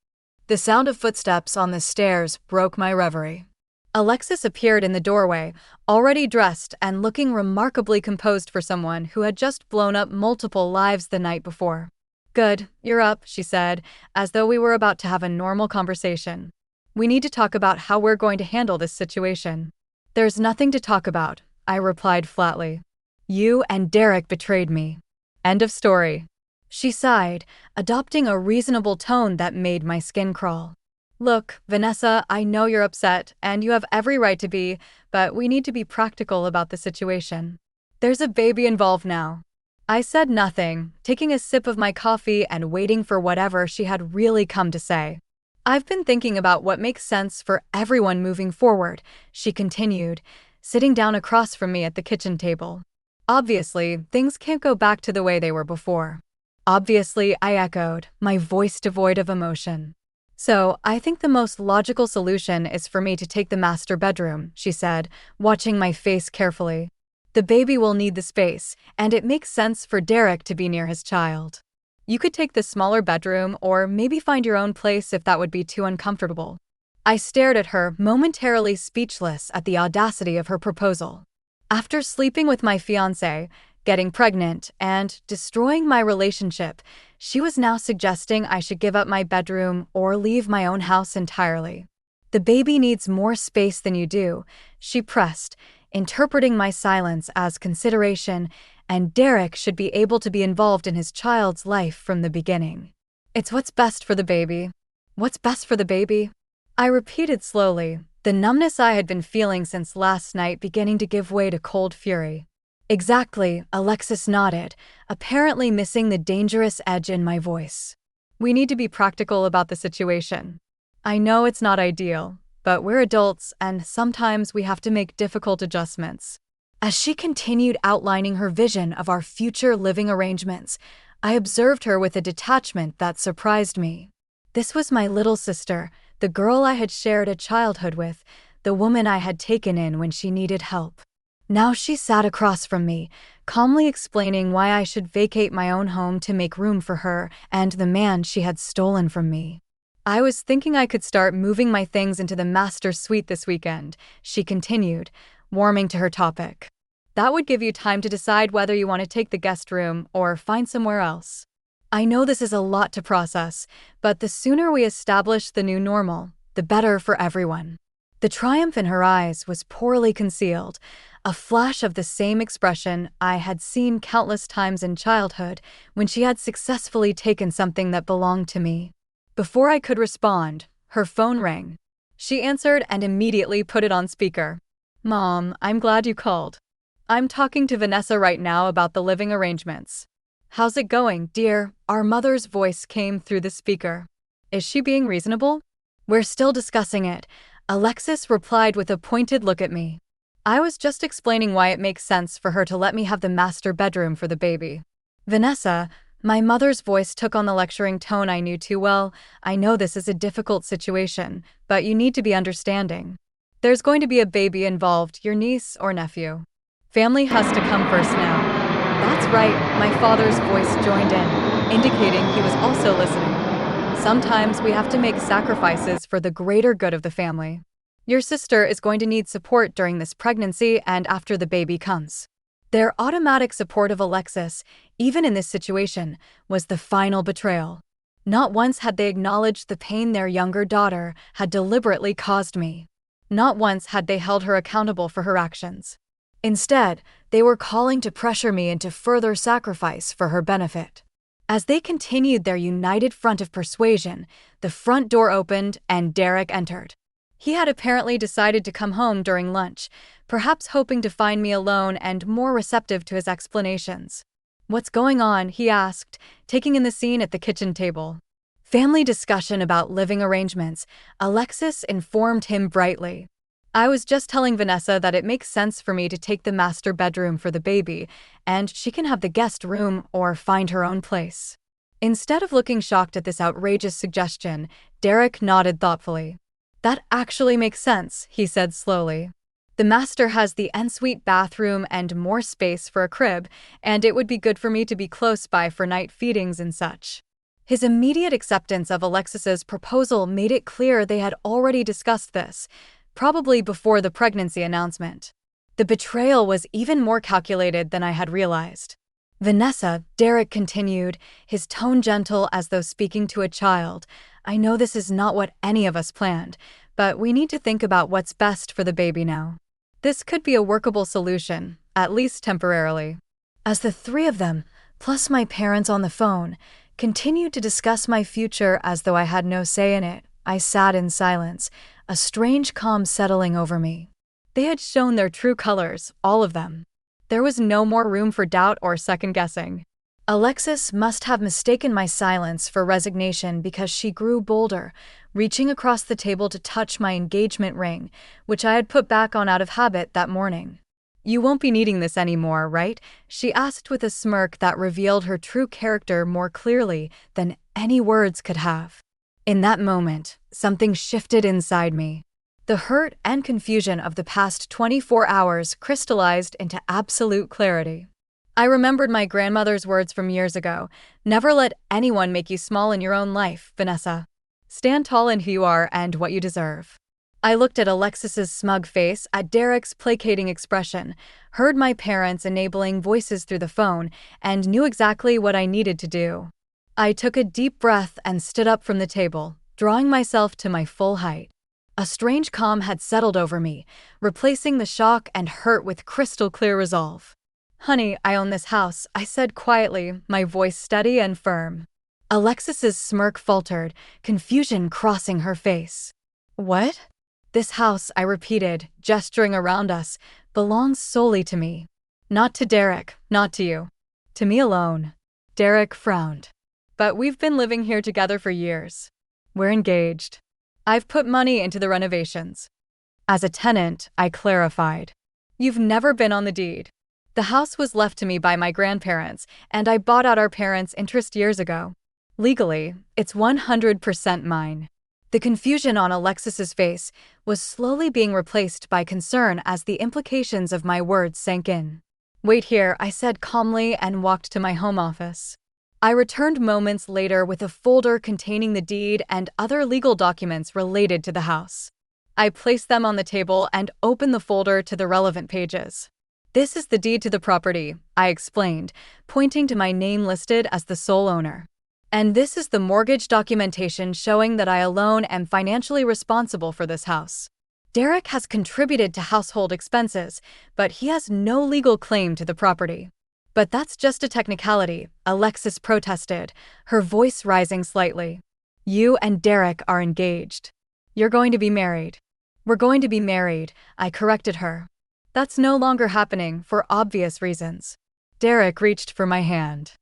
The sound of footsteps on the stairs broke my reverie. Alexis appeared in the doorway, already dressed and looking remarkably composed for someone who had just blown up multiple lives the night before. "Good, you're up," she said, as though we were about to have a normal conversation. "We need to talk about how we're going to handle this situation." "There's nothing to talk about," I replied flatly. "You and Derek betrayed me. End of story." She sighed, adopting a reasonable tone that made my skin crawl. "Look, Vanessa, I know you're upset, and you have every right to be, but we need to be practical about the situation. There's a baby involved now." I said nothing, taking a sip of my coffee and waiting for whatever she had really come to say. "I've been thinking about what makes sense for everyone moving forward," she continued, sitting down across from me at the kitchen table. "Obviously, things can't go back to the way they were before." "Obviously," I echoed, my voice devoid of emotion. "So, I think the most logical solution is for me to take the master bedroom," she said, watching my face carefully. "The baby will need the space, and it makes sense for Derek to be near his child. You could take the smaller bedroom or maybe find your own place if that would be too uncomfortable." I stared at her, momentarily speechless at the audacity of her proposal. After sleeping with my fiancé, getting pregnant, and destroying my relationship, she was now suggesting I should give up my bedroom or leave my own house entirely. "The baby needs more space than you do," she pressed, interpreting my silence as consideration, and Derek should be able to be involved in his child's life from the beginning. "It's what's best for the baby." "What's best for the baby?" I repeated slowly, the numbness I had been feeling since last night beginning to give way to cold fury. "Exactly," Alexis nodded, apparently missing the dangerous edge in my voice. "We need to be practical about the situation. I know it's not ideal, but we're adults and sometimes we have to make difficult adjustments." As she continued outlining her vision of our future living arrangements, I observed her with a detachment that surprised me. This was my little sister, the girl I had shared a childhood with, the woman I had taken in when she needed help. Now she sat across from me, calmly explaining why I should vacate my own home to make room for her and the man she had stolen from me. "I was thinking I could start moving my things into the master suite this weekend," she continued, warming to her topic. "That would give you time to decide whether you want to take the guest room or find somewhere else. I know this is a lot to process, but the sooner we establish the new normal, the better for everyone." The triumph in her eyes was poorly concealed, a flash of the same expression I had seen countless times in childhood when she had successfully taken something that belonged to me. Before I could respond, her phone rang. She answered and immediately put it on speaker. "Mom, I'm glad you called. I'm talking to Vanessa right now about the living arrangements." "How's it going, dear?" Our mother's voice came through the speaker. "Is she being reasonable?" "We're still discussing it," Alexis replied with a pointed look at me. "I was just explaining why it makes sense for her to let me have the master bedroom for the baby." "Vanessa," my mother's voice took on the lecturing tone I knew too well, "I know this is a difficult situation, but you need to be understanding. There's going to be a baby involved, your niece or nephew. Family has to come first now." "That's right," my father's voice joined in, indicating he was also listening. "Sometimes we have to make sacrifices for the greater good of the family. Your sister is going to need support during this pregnancy and after the baby comes." Their automatic support of Alexis, even in this situation, was the final betrayal. Not once had they acknowledged the pain their younger daughter had deliberately caused me. Not once had they held her accountable for her actions. Instead, they were calling to pressure me into further sacrifice for her benefit. As they continued their united front of persuasion, the front door opened and Derek entered. He had apparently decided to come home during lunch, perhaps hoping to find me alone and more receptive to his explanations. "What's going on?" he asked, taking in the scene at the kitchen table. "Family discussion about living arrangements," Alexis informed him brightly. "I was just telling Vanessa that it makes sense for me to take the master bedroom for the baby, and she can have the guest room or find her own place." Instead of looking shocked at this outrageous suggestion, Derek nodded thoughtfully. "That actually makes sense," he said slowly. "The master has the ensuite bathroom and more space for a crib, and it would be good for me to be close by for night feedings and such." His immediate acceptance of Alexis's proposal made it clear they had already discussed this, probably before the pregnancy announcement. The betrayal was even more calculated than I had realized. "Vanessa," Derek continued, his tone gentle as though speaking to a child, "I know this is not what any of us planned, but we need to think about what's best for the baby now. This could be a workable solution, at least temporarily." As the three of them, plus my parents on the phone, continued to discuss my future as though I had no say in it, I sat in silence, a strange calm settling over me. They had shown their true colors, all of them. There was no more room for doubt or second-guessing. Alexis must have mistaken my silence for resignation because she grew bolder, reaching across the table to touch my engagement ring, which I had put back on out of habit that morning. "You won't be needing this anymore, right?" she asked with a smirk that revealed her true character more clearly than any words could have. In that moment, something shifted inside me. The hurt and confusion of the past 24 hours crystallized into absolute clarity. I remembered my grandmother's words from years ago: "Never let anyone make you small in your own life, Vanessa. Stand tall in who you are and what you deserve." I looked at Alexis's smug face, at Derek's placating expression, heard my parents' enabling voices through the phone, and knew exactly what I needed to do. I took a deep breath and stood up from the table, drawing myself to my full height. A strange calm had settled over me, replacing the shock and hurt with crystal-clear resolve. "Honey, I own this house," I said quietly, my voice steady and firm. Alexis's smirk faltered, confusion crossing her face. "What?" "This house," I repeated, gesturing around us, "belongs solely to me. Not to Derek, not to you. To me alone." Derek frowned. "But we've been living here together for years. We're engaged. I've put money into the renovations." "As a tenant," I clarified. "You've never been on the deed. The house was left to me by my grandparents, and I bought out our parents' interest years ago. Legally, it's 100% mine." The confusion on Alexis's face was slowly being replaced by concern as the implications of my words sank in. "Wait here," I said calmly and walked to my home office. I returned moments later with a folder containing the deed and other legal documents related to the house. I placed them on the table and opened the folder to the relevant pages. "This is the deed to the property," I explained, pointing to my name listed as the sole owner. "And this is the mortgage documentation showing that I alone am financially responsible for this house. Derek has contributed to household expenses, but he has no legal claim to the property." "But that's just a technicality," Alexis protested, her voice rising slightly. "You and Derek are engaged. You're going to be married." "We're going to be married," I corrected her. "That's no longer happening for obvious reasons." Derek reached for my hand.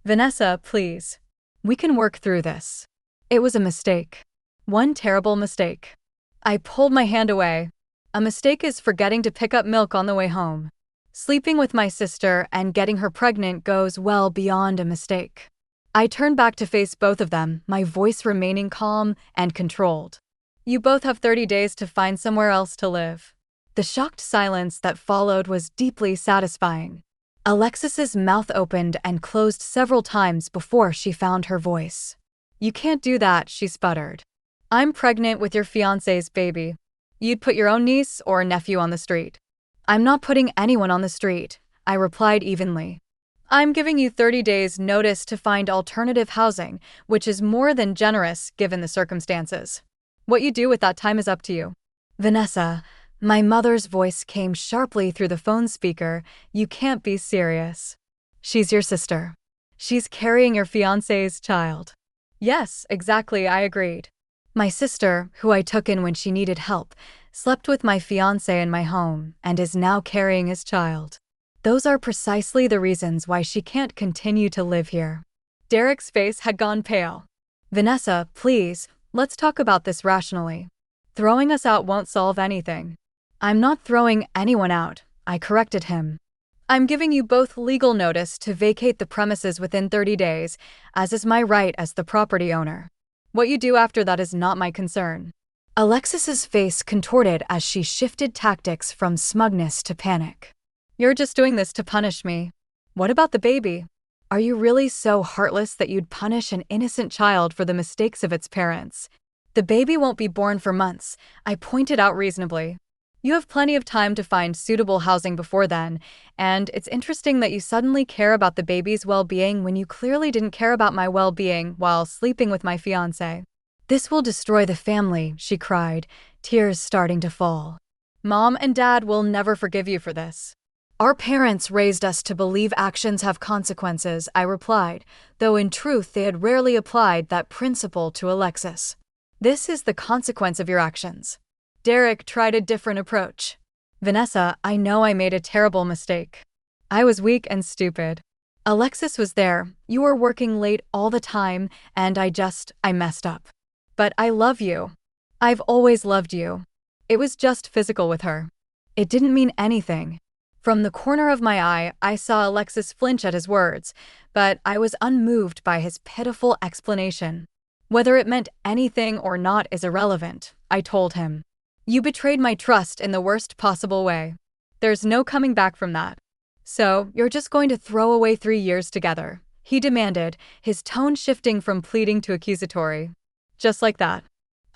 "Vanessa, please. We can work through this. It was a mistake. One terrible mistake." I pulled my hand away. "A mistake is forgetting to pick up milk on the way home. Sleeping with my sister and getting her pregnant goes well beyond a mistake." I turned back to face both of them, my voice remaining calm and controlled. "You both have 30 days to find somewhere else to live." The shocked silence that followed was deeply satisfying. Alexis's mouth opened and closed several times before she found her voice. "You can't do that," she sputtered. "I'm pregnant with your fiancé's baby. You'd put your own niece or nephew on the street." "I'm not putting anyone on the street," I replied evenly. "I'm giving you 30 days' notice to find alternative housing, which is more than generous given the circumstances. What you do with that time is up to you." "Vanessa," my mother's voice came sharply through the phone speaker, "you can't be serious. She's your sister. She's carrying your fiancé's child." "Yes, exactly," I agreed. My sister, who I took in when she needed help, slept with my fiancé in my home and is now carrying his child. Those are precisely the reasons why she can't continue to live here." Derek's face had gone pale. "Vanessa, please, let's talk about this rationally. Throwing us out won't solve anything." "I'm not throwing anyone out," I corrected him. "I'm giving you both legal notice to vacate the premises within 30 days, as is my right as the property owner. What you do after that is not my concern." Alexis's face contorted as she shifted tactics from smugness to panic. "You're just doing this to punish me. What about the baby? Are you really so heartless that you'd punish an innocent child for the mistakes of its parents?" "The baby won't be born for months," I pointed out reasonably. "You have plenty of time to find suitable housing before then, and it's interesting that you suddenly care about the baby's well-being when you clearly didn't care about my well-being while sleeping with my fiancé." "This will destroy the family," she cried, tears starting to fall. "Mom and Dad will never forgive you for this." "Our parents raised us to believe actions have consequences," I replied, though in truth they had rarely applied that principle to Alexis. "This is the consequence of your actions." Derek tried a different approach. "Vanessa, I know I made a terrible mistake. I was weak and stupid. Alexis was there, you were working late all the time, and I messed up. But I love you. I've always loved you. It was just physical with her. It didn't mean anything." From the corner of my eye, I saw Alexis flinch at his words, but I was unmoved by his pitiful explanation. "Whether it meant anything or not is irrelevant," I told him. "You betrayed my trust in the worst possible way. There's no coming back from that. So, you're just going to throw away 3 years together?" he demanded, his tone shifting from pleading to accusatory. "Just like that."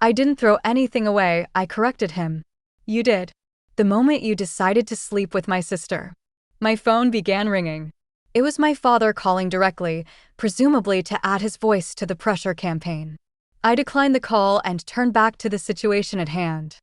"I didn't throw anything away," I corrected him. "You did. The moment you decided to sleep with my sister." My phone began ringing. It was my father calling directly, presumably to add his voice to the pressure campaign. I declined the call and turned back to the situation at hand.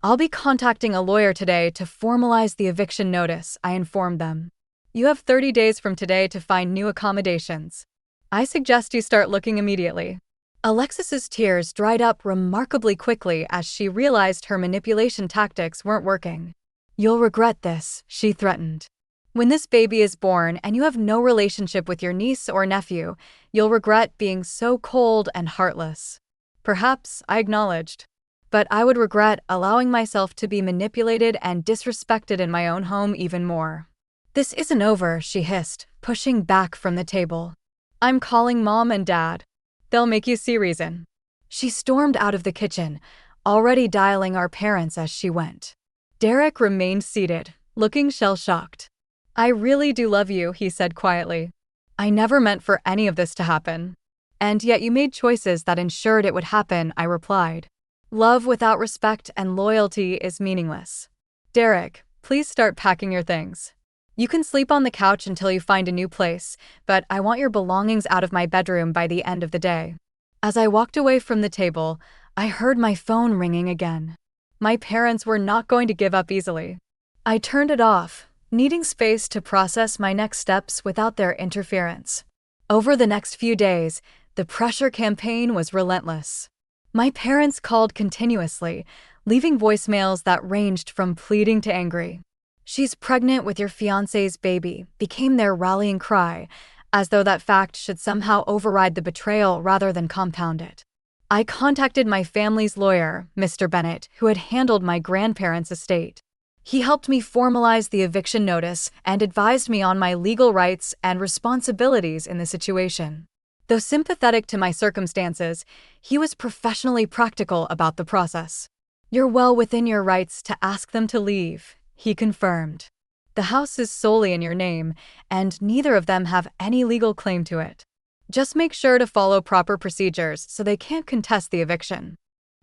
"I'll be contacting a lawyer today to formalize the eviction notice," I informed them. "You have 30 days from today to find new accommodations. I suggest you start looking immediately." Alexis's tears dried up remarkably quickly as she realized her manipulation tactics weren't working. "You'll regret this," she threatened. "When this baby is born and you have no relationship with your niece or nephew, you'll regret being so cold and heartless." "Perhaps," I acknowledged. "But I would regret allowing myself to be manipulated and disrespected in my own home even more." "This isn't over," she hissed, pushing back from the table. "I'm calling Mom and Dad. They'll make you see reason." She stormed out of the kitchen, already dialing our parents as she went. Derek remained seated, looking shell-shocked. "I really do love you," he said quietly. "I never meant for any of this to happen." "And yet you made choices that ensured it would happen," I replied. "Love without respect and loyalty is meaningless." "Derek, please start packing your things. You can sleep on the couch until you find a new place, but I want your belongings out of my bedroom by the end of the day." As I walked away from the table, I heard my phone ringing again. My parents were not going to give up easily. I turned it off, needing space to process my next steps without their interference. Over the next few days, the pressure campaign was relentless. My parents called continuously, leaving voicemails that ranged from pleading to angry. "She's pregnant with your fiancé's baby," became their rallying cry, as though that fact should somehow override the betrayal rather than compound it. I contacted my family's lawyer, Mr. Bennett, who had handled my grandparents' estate. He helped me formalize the eviction notice and advised me on my legal rights and responsibilities in the situation. Though sympathetic to my circumstances, he was professionally practical about the process. "You're well within your rights to ask them to leave," he confirmed. "The house is solely in your name, and neither of them have any legal claim to it. Just make sure to follow proper procedures so they can't contest the eviction."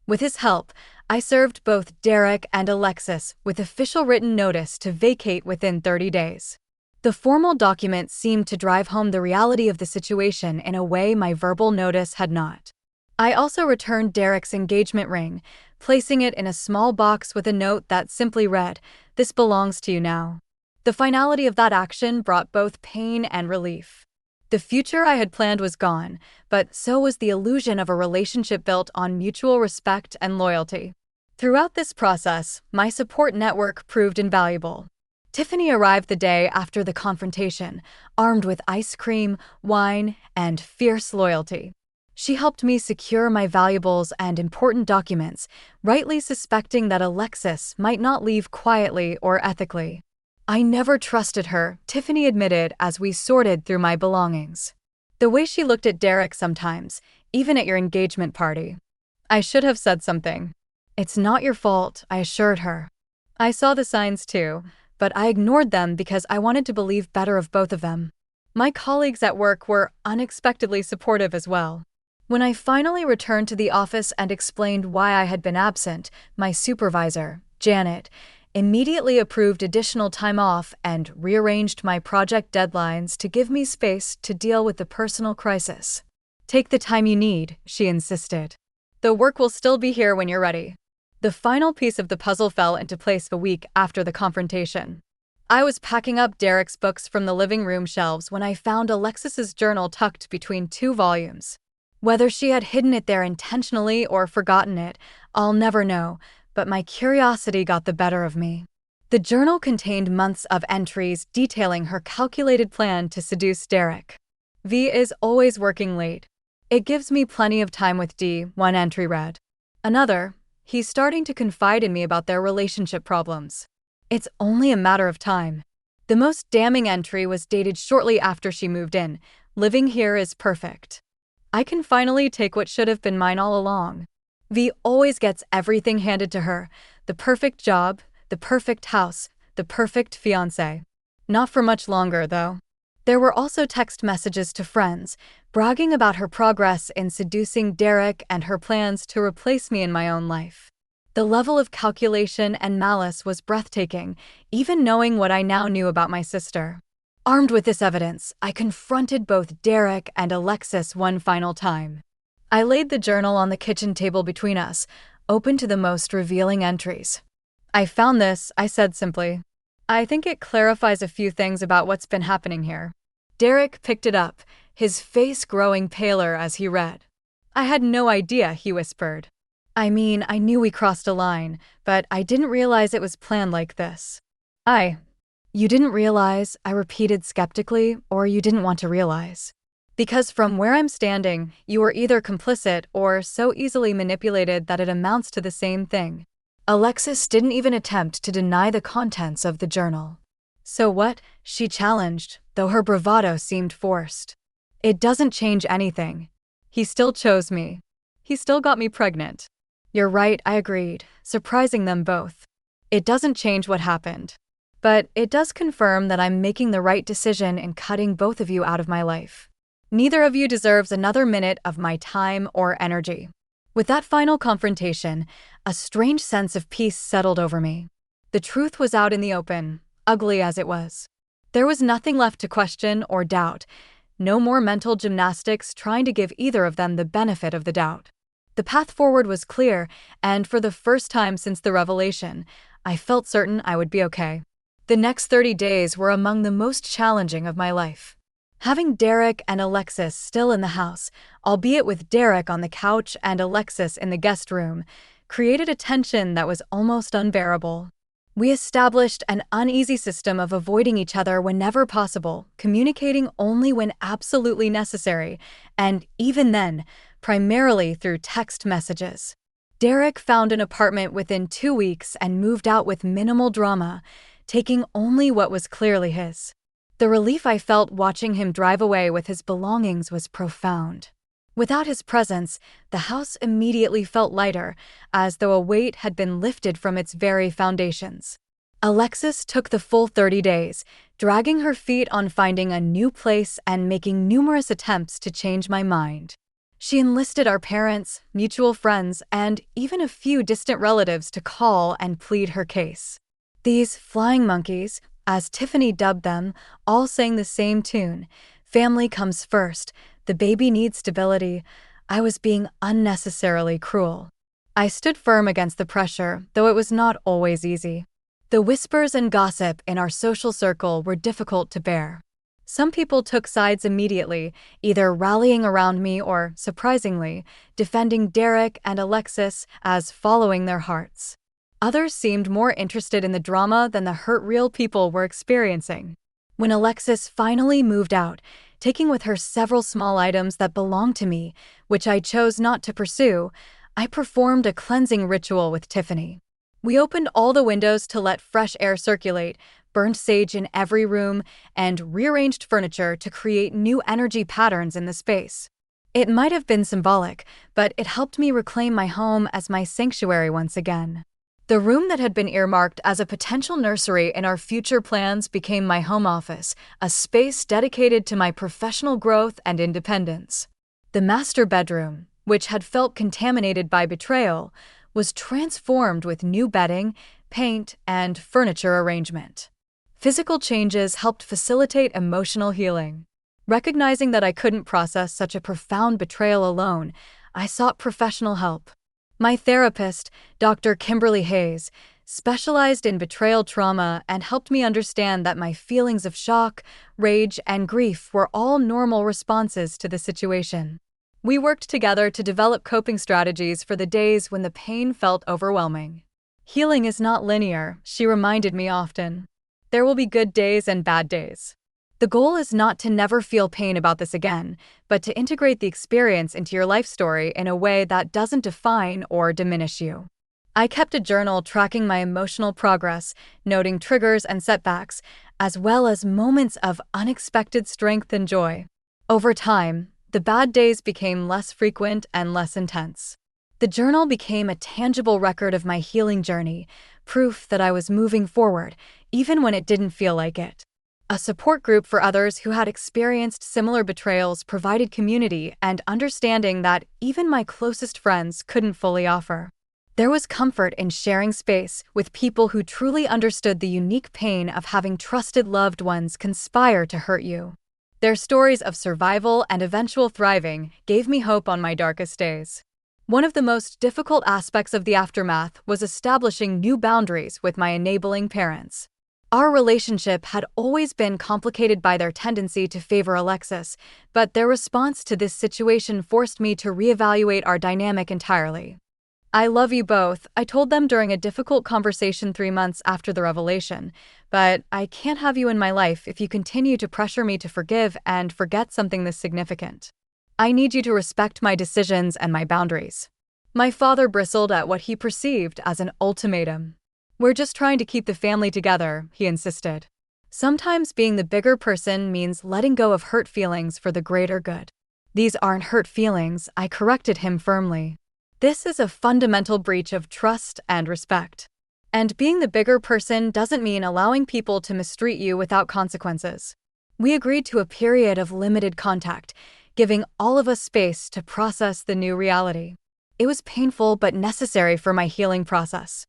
With his help, I served both Derek and Alexis with official written notice to vacate within 30 days. The formal document seemed to drive home the reality of the situation in a way my verbal notice had not. I also returned Derek's engagement ring, placing it in a small box with a note that simply read, "This belongs to you now." The finality of that action brought both pain and relief. The future I had planned was gone, but so was the illusion of a relationship built on mutual respect and loyalty. Throughout this process, my support network proved invaluable. Tiffany arrived the day after the confrontation, armed with ice cream, wine, and fierce loyalty. She helped me secure my valuables and important documents, rightly suspecting that Alexis might not leave quietly or ethically. I never trusted her, Tiffany admitted as we sorted through my belongings. The way she looked at Derek sometimes, even at your engagement party. I should have said something. It's not your fault, I assured her. I saw the signs too, but I ignored them because I wanted to believe better of both of them. My colleagues at work were unexpectedly supportive as well. When I finally returned to the office and explained why I had been absent, my supervisor, Janet, immediately approved additional time off and rearranged my project deadlines to give me space to deal with the personal crisis. Take the time you need, she insisted. The work will still be here when you're ready. The final piece of the puzzle fell into place a week after the confrontation. I was packing up Derek's books from the living room shelves when I found Alexis's journal tucked between 2 volumes. Whether she had hidden it there intentionally or forgotten it, I'll never know, but my curiosity got the better of me. The journal contained months of entries detailing her calculated plan to seduce Derek. V is always working late. It gives me plenty of time with D, one entry read. Another, he's starting to confide in me about their relationship problems. It's only a matter of time. The most damning entry was dated shortly after she moved in. Living here is perfect. I can finally take what should have been mine all along. V always gets everything handed to her. The perfect job, the perfect house, the perfect fiancé. Not for much longer, though. There were also text messages to friends, bragging about her progress in seducing Derek and her plans to replace me in my own life. The level of calculation and malice was breathtaking, even knowing what I now knew about my sister. Armed with this evidence, I confronted both Derek and Alexis one final time. I laid the journal on the kitchen table between us, open to the most revealing entries. I found this, I said simply. I think it clarifies a few things about what's been happening here. Derek picked it up, his face growing paler as he read. I had no idea, he whispered. I mean, I knew we crossed a line, but I didn't realize it was planned like this. You didn't realize, I repeated skeptically, or you didn't want to realize. Because from where I'm standing, you were either complicit or so easily manipulated that it amounts to the same thing. Alexis didn't even attempt to deny the contents of the journal. So what? She challenged, though her bravado seemed forced. It doesn't change anything. He still chose me. He still got me pregnant. You're right, I agreed, surprising them both. It doesn't change what happened. But it does confirm that I'm making the right decision in cutting both of you out of my life. Neither of you deserves another minute of my time or energy. With that final confrontation, a strange sense of peace settled over me. The truth was out in the open, ugly as it was. There was nothing left to question or doubt, no more mental gymnastics trying to give either of them the benefit of the doubt. The path forward was clear, and for the first time since the revelation, I felt certain I would be okay. The next 30 days were among the most challenging of my life. Having Derek and Alexis still in the house, albeit with Derek on the couch and Alexis in the guest room, created a tension that was almost unbearable. We established an uneasy system of avoiding each other whenever possible, communicating only when absolutely necessary, and even then, primarily through text messages. Derek found an apartment within 2 weeks and moved out with minimal drama, taking only what was clearly his. The relief I felt watching him drive away with his belongings was profound. Without his presence, the house immediately felt lighter, as though a weight had been lifted from its very foundations. Alexis took the full 30 days, dragging her feet on finding a new place and making numerous attempts to change my mind. She enlisted our parents, mutual friends, and even a few distant relatives to call and plead her case. These flying monkeys, as Tiffany dubbed them, all sang the same tune. Family comes first. The baby needs stability. I was being unnecessarily cruel. I stood firm against the pressure, though it was not always easy. The whispers and gossip in our social circle were difficult to bear. Some people took sides immediately, either rallying around me or, surprisingly, defending Derek and Alexis as following their hearts. Others seemed more interested in the drama than the hurt real people were experiencing. When Alexis finally moved out, taking with her several small items that belonged to me, which I chose not to pursue, I performed a cleansing ritual with Tiffany. We opened all the windows to let fresh air circulate, burned sage in every room, and rearranged furniture to create new energy patterns in the space. It might have been symbolic, but it helped me reclaim my home as my sanctuary once again. The room that had been earmarked as a potential nursery in our future plans became my home office, a space dedicated to my professional growth and independence. The master bedroom, which had felt contaminated by betrayal, was transformed with new bedding, paint, and furniture arrangement. Physical changes helped facilitate emotional healing. Recognizing that I couldn't process such a profound betrayal alone, I sought professional help. My therapist, Dr. Kimberly Hayes, specialized in betrayal trauma and helped me understand that my feelings of shock, rage, and grief were all normal responses to the situation. We worked together to develop coping strategies for the days when the pain felt overwhelming. Healing is not linear, she reminded me often. There will be good days and bad days. The goal is not to never feel pain about this again, but to integrate the experience into your life story in a way that doesn't define or diminish you. I kept a journal tracking my emotional progress, noting triggers and setbacks, as well as moments of unexpected strength and joy. Over time, the bad days became less frequent and less intense. The journal became a tangible record of my healing journey, proof that I was moving forward, even when it didn't feel like it. A support group for others who had experienced similar betrayals provided community and understanding that even my closest friends couldn't fully offer. There was comfort in sharing space with people who truly understood the unique pain of having trusted loved ones conspire to hurt you. Their stories of survival and eventual thriving gave me hope on my darkest days. One of the most difficult aspects of the aftermath was establishing new boundaries with my enabling parents. Our relationship had always been complicated by their tendency to favor Alexis, but their response to this situation forced me to reevaluate our dynamic entirely. "I love you both," I told them during a difficult conversation 3 months after the revelation, "but I can't have you in my life if you continue to pressure me to forgive and forget something this significant. I need you to respect my decisions and my boundaries." My father bristled at what he perceived as an ultimatum. "We're just trying to keep the family together," he insisted. Sometimes being the bigger person means letting go of hurt feelings for the greater good. "These aren't hurt feelings," I corrected him firmly. "This is a fundamental breach of trust and respect. And being the bigger person doesn't mean allowing people to mistreat you without consequences." We agreed to a period of limited contact, giving all of us space to process the new reality. It was painful but necessary for my healing process.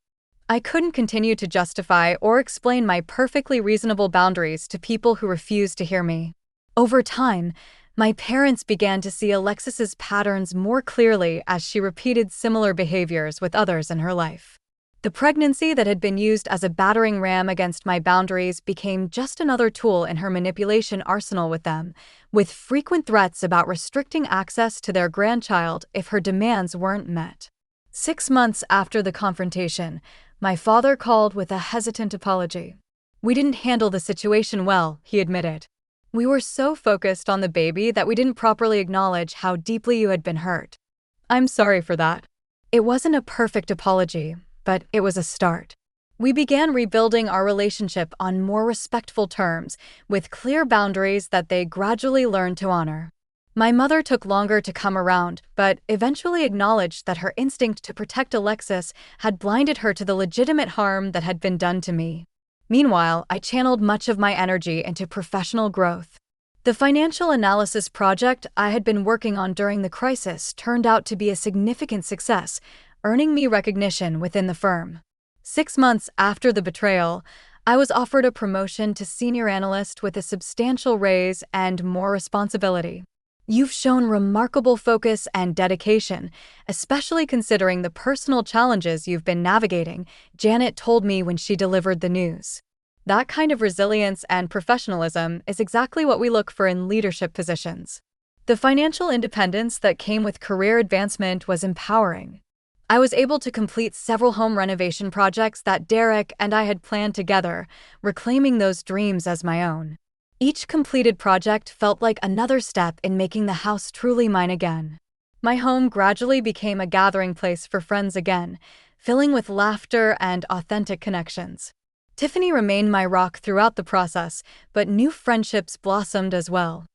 I couldn't continue to justify or explain my perfectly reasonable boundaries to people who refused to hear me. Over time, my parents began to see Alexis's patterns more clearly as she repeated similar behaviors with others in her life. The pregnancy that had been used as a battering ram against my boundaries became just another tool in her manipulation arsenal with them, with frequent threats about restricting access to their grandchild if her demands weren't met. 6 months after the confrontation, my father called with a hesitant apology. "We didn't handle the situation well," he admitted. "We were so focused on the baby that we didn't properly acknowledge how deeply you had been hurt. I'm sorry for that." It wasn't a perfect apology, but it was a start. We began rebuilding our relationship on more respectful terms, with clear boundaries that they gradually learned to honor. My mother took longer to come around, but eventually acknowledged that her instinct to protect Alexis had blinded her to the legitimate harm that had been done to me. Meanwhile, I channeled much of my energy into professional growth. The financial analysis project I had been working on during the crisis turned out to be a significant success, earning me recognition within the firm. 6 months after the betrayal, I was offered a promotion to senior analyst with a substantial raise and more responsibility. "You've shown remarkable focus and dedication, especially considering the personal challenges you've been navigating," Janet told me when she delivered the news. That kind of resilience and professionalism is exactly what we look for in leadership positions. The financial independence that came with career advancement was empowering. I was able to complete several home renovation projects that Derek and I had planned together, reclaiming those dreams as my own. Each completed project felt like another step in making the house truly mine again. My home gradually became a gathering place for friends again, filling with laughter and authentic connections. Tiffany remained my rock throughout the process, but new friendships blossomed as well.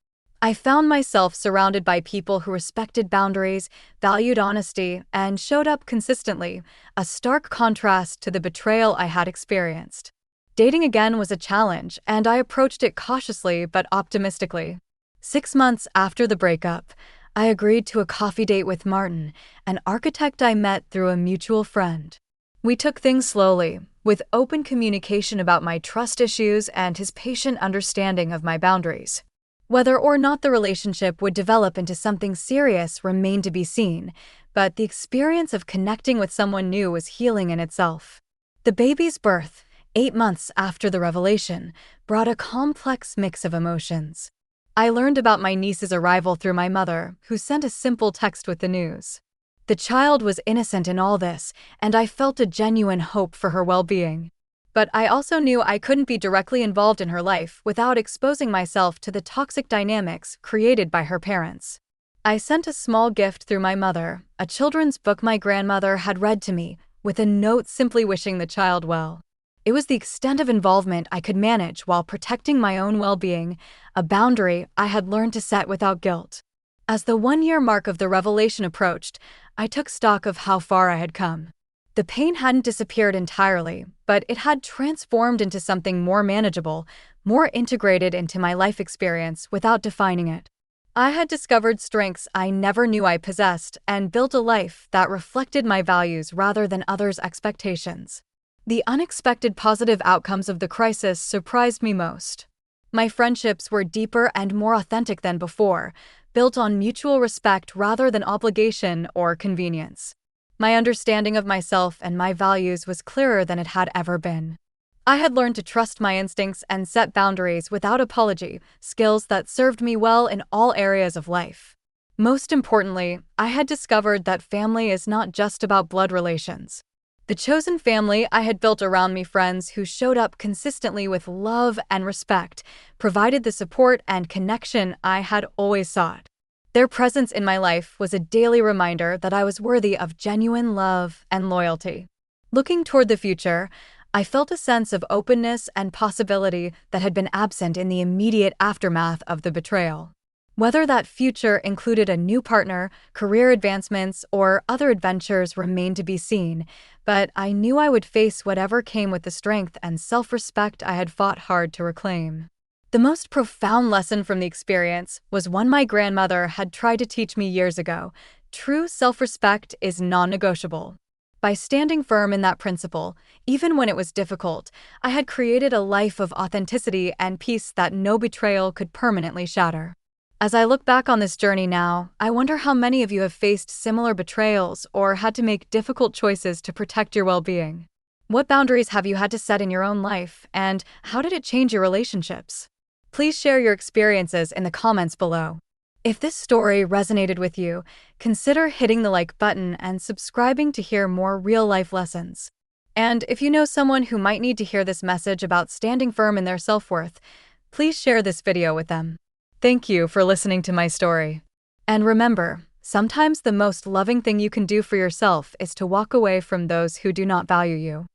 I found myself surrounded by people who respected boundaries, valued honesty, and showed up consistently, a stark contrast to the betrayal I had experienced. Dating again was a challenge, and I approached it cautiously but optimistically. 6 months after the breakup, I agreed to a coffee date with Martin, an architect I met through a mutual friend. We took things slowly, with open communication about my trust issues and his patient understanding of my boundaries. Whether or not the relationship would develop into something serious remained to be seen, but the experience of connecting with someone new was healing in itself. The baby's birth, 8 months after the revelation, brought a complex mix of emotions. I learned about my niece's arrival through my mother, who sent a simple text with the news. The child was innocent in all this, and I felt a genuine hope for her well-being. But I also knew I couldn't be directly involved in her life without exposing myself to the toxic dynamics created by her parents. I sent a small gift through my mother, a children's book my grandmother had read to me, with a note simply wishing the child well. It was the extent of involvement I could manage while protecting my own well-being, a boundary I had learned to set without guilt. As the 1-year mark of the revelation approached, I took stock of how far I had come. The pain hadn't disappeared entirely, but it had transformed into something more manageable, more integrated into my life experience without defining it. I had discovered strengths I never knew I possessed and built a life that reflected my values rather than others' expectations. The unexpected positive outcomes of the crisis surprised me most. My friendships were deeper and more authentic than before, built on mutual respect rather than obligation or convenience. My understanding of myself and my values was clearer than it had ever been. I had learned to trust my instincts and set boundaries without apology, skills that served me well in all areas of life. Most importantly, I had discovered that family is not just about blood relations. The chosen family I had built around me, friends who showed up consistently with love and respect, provided the support and connection I had always sought. Their presence in my life was a daily reminder that I was worthy of genuine love and loyalty. Looking toward the future, I felt a sense of openness and possibility that had been absent in the immediate aftermath of the betrayal. Whether that future included a new partner, career advancements, or other adventures remained to be seen, but I knew I would face whatever came with the strength and self-respect I had fought hard to reclaim. The most profound lesson from the experience was one my grandmother had tried to teach me years ago: true self-respect is non-negotiable. By standing firm in that principle, even when it was difficult, I had created a life of authenticity and peace that no betrayal could permanently shatter. As I look back on this journey now, I wonder how many of you have faced similar betrayals or had to make difficult choices to protect your well-being. What boundaries have you had to set in your own life, and how did it change your relationships? Please share your experiences in the comments below. If this story resonated with you, consider hitting the like button and subscribing to hear more real-life lessons. And if you know someone who might need to hear this message about standing firm in their self-worth, please share this video with them. Thank you for listening to my story. And remember, sometimes the most loving thing you can do for yourself is to walk away from those who do not value you.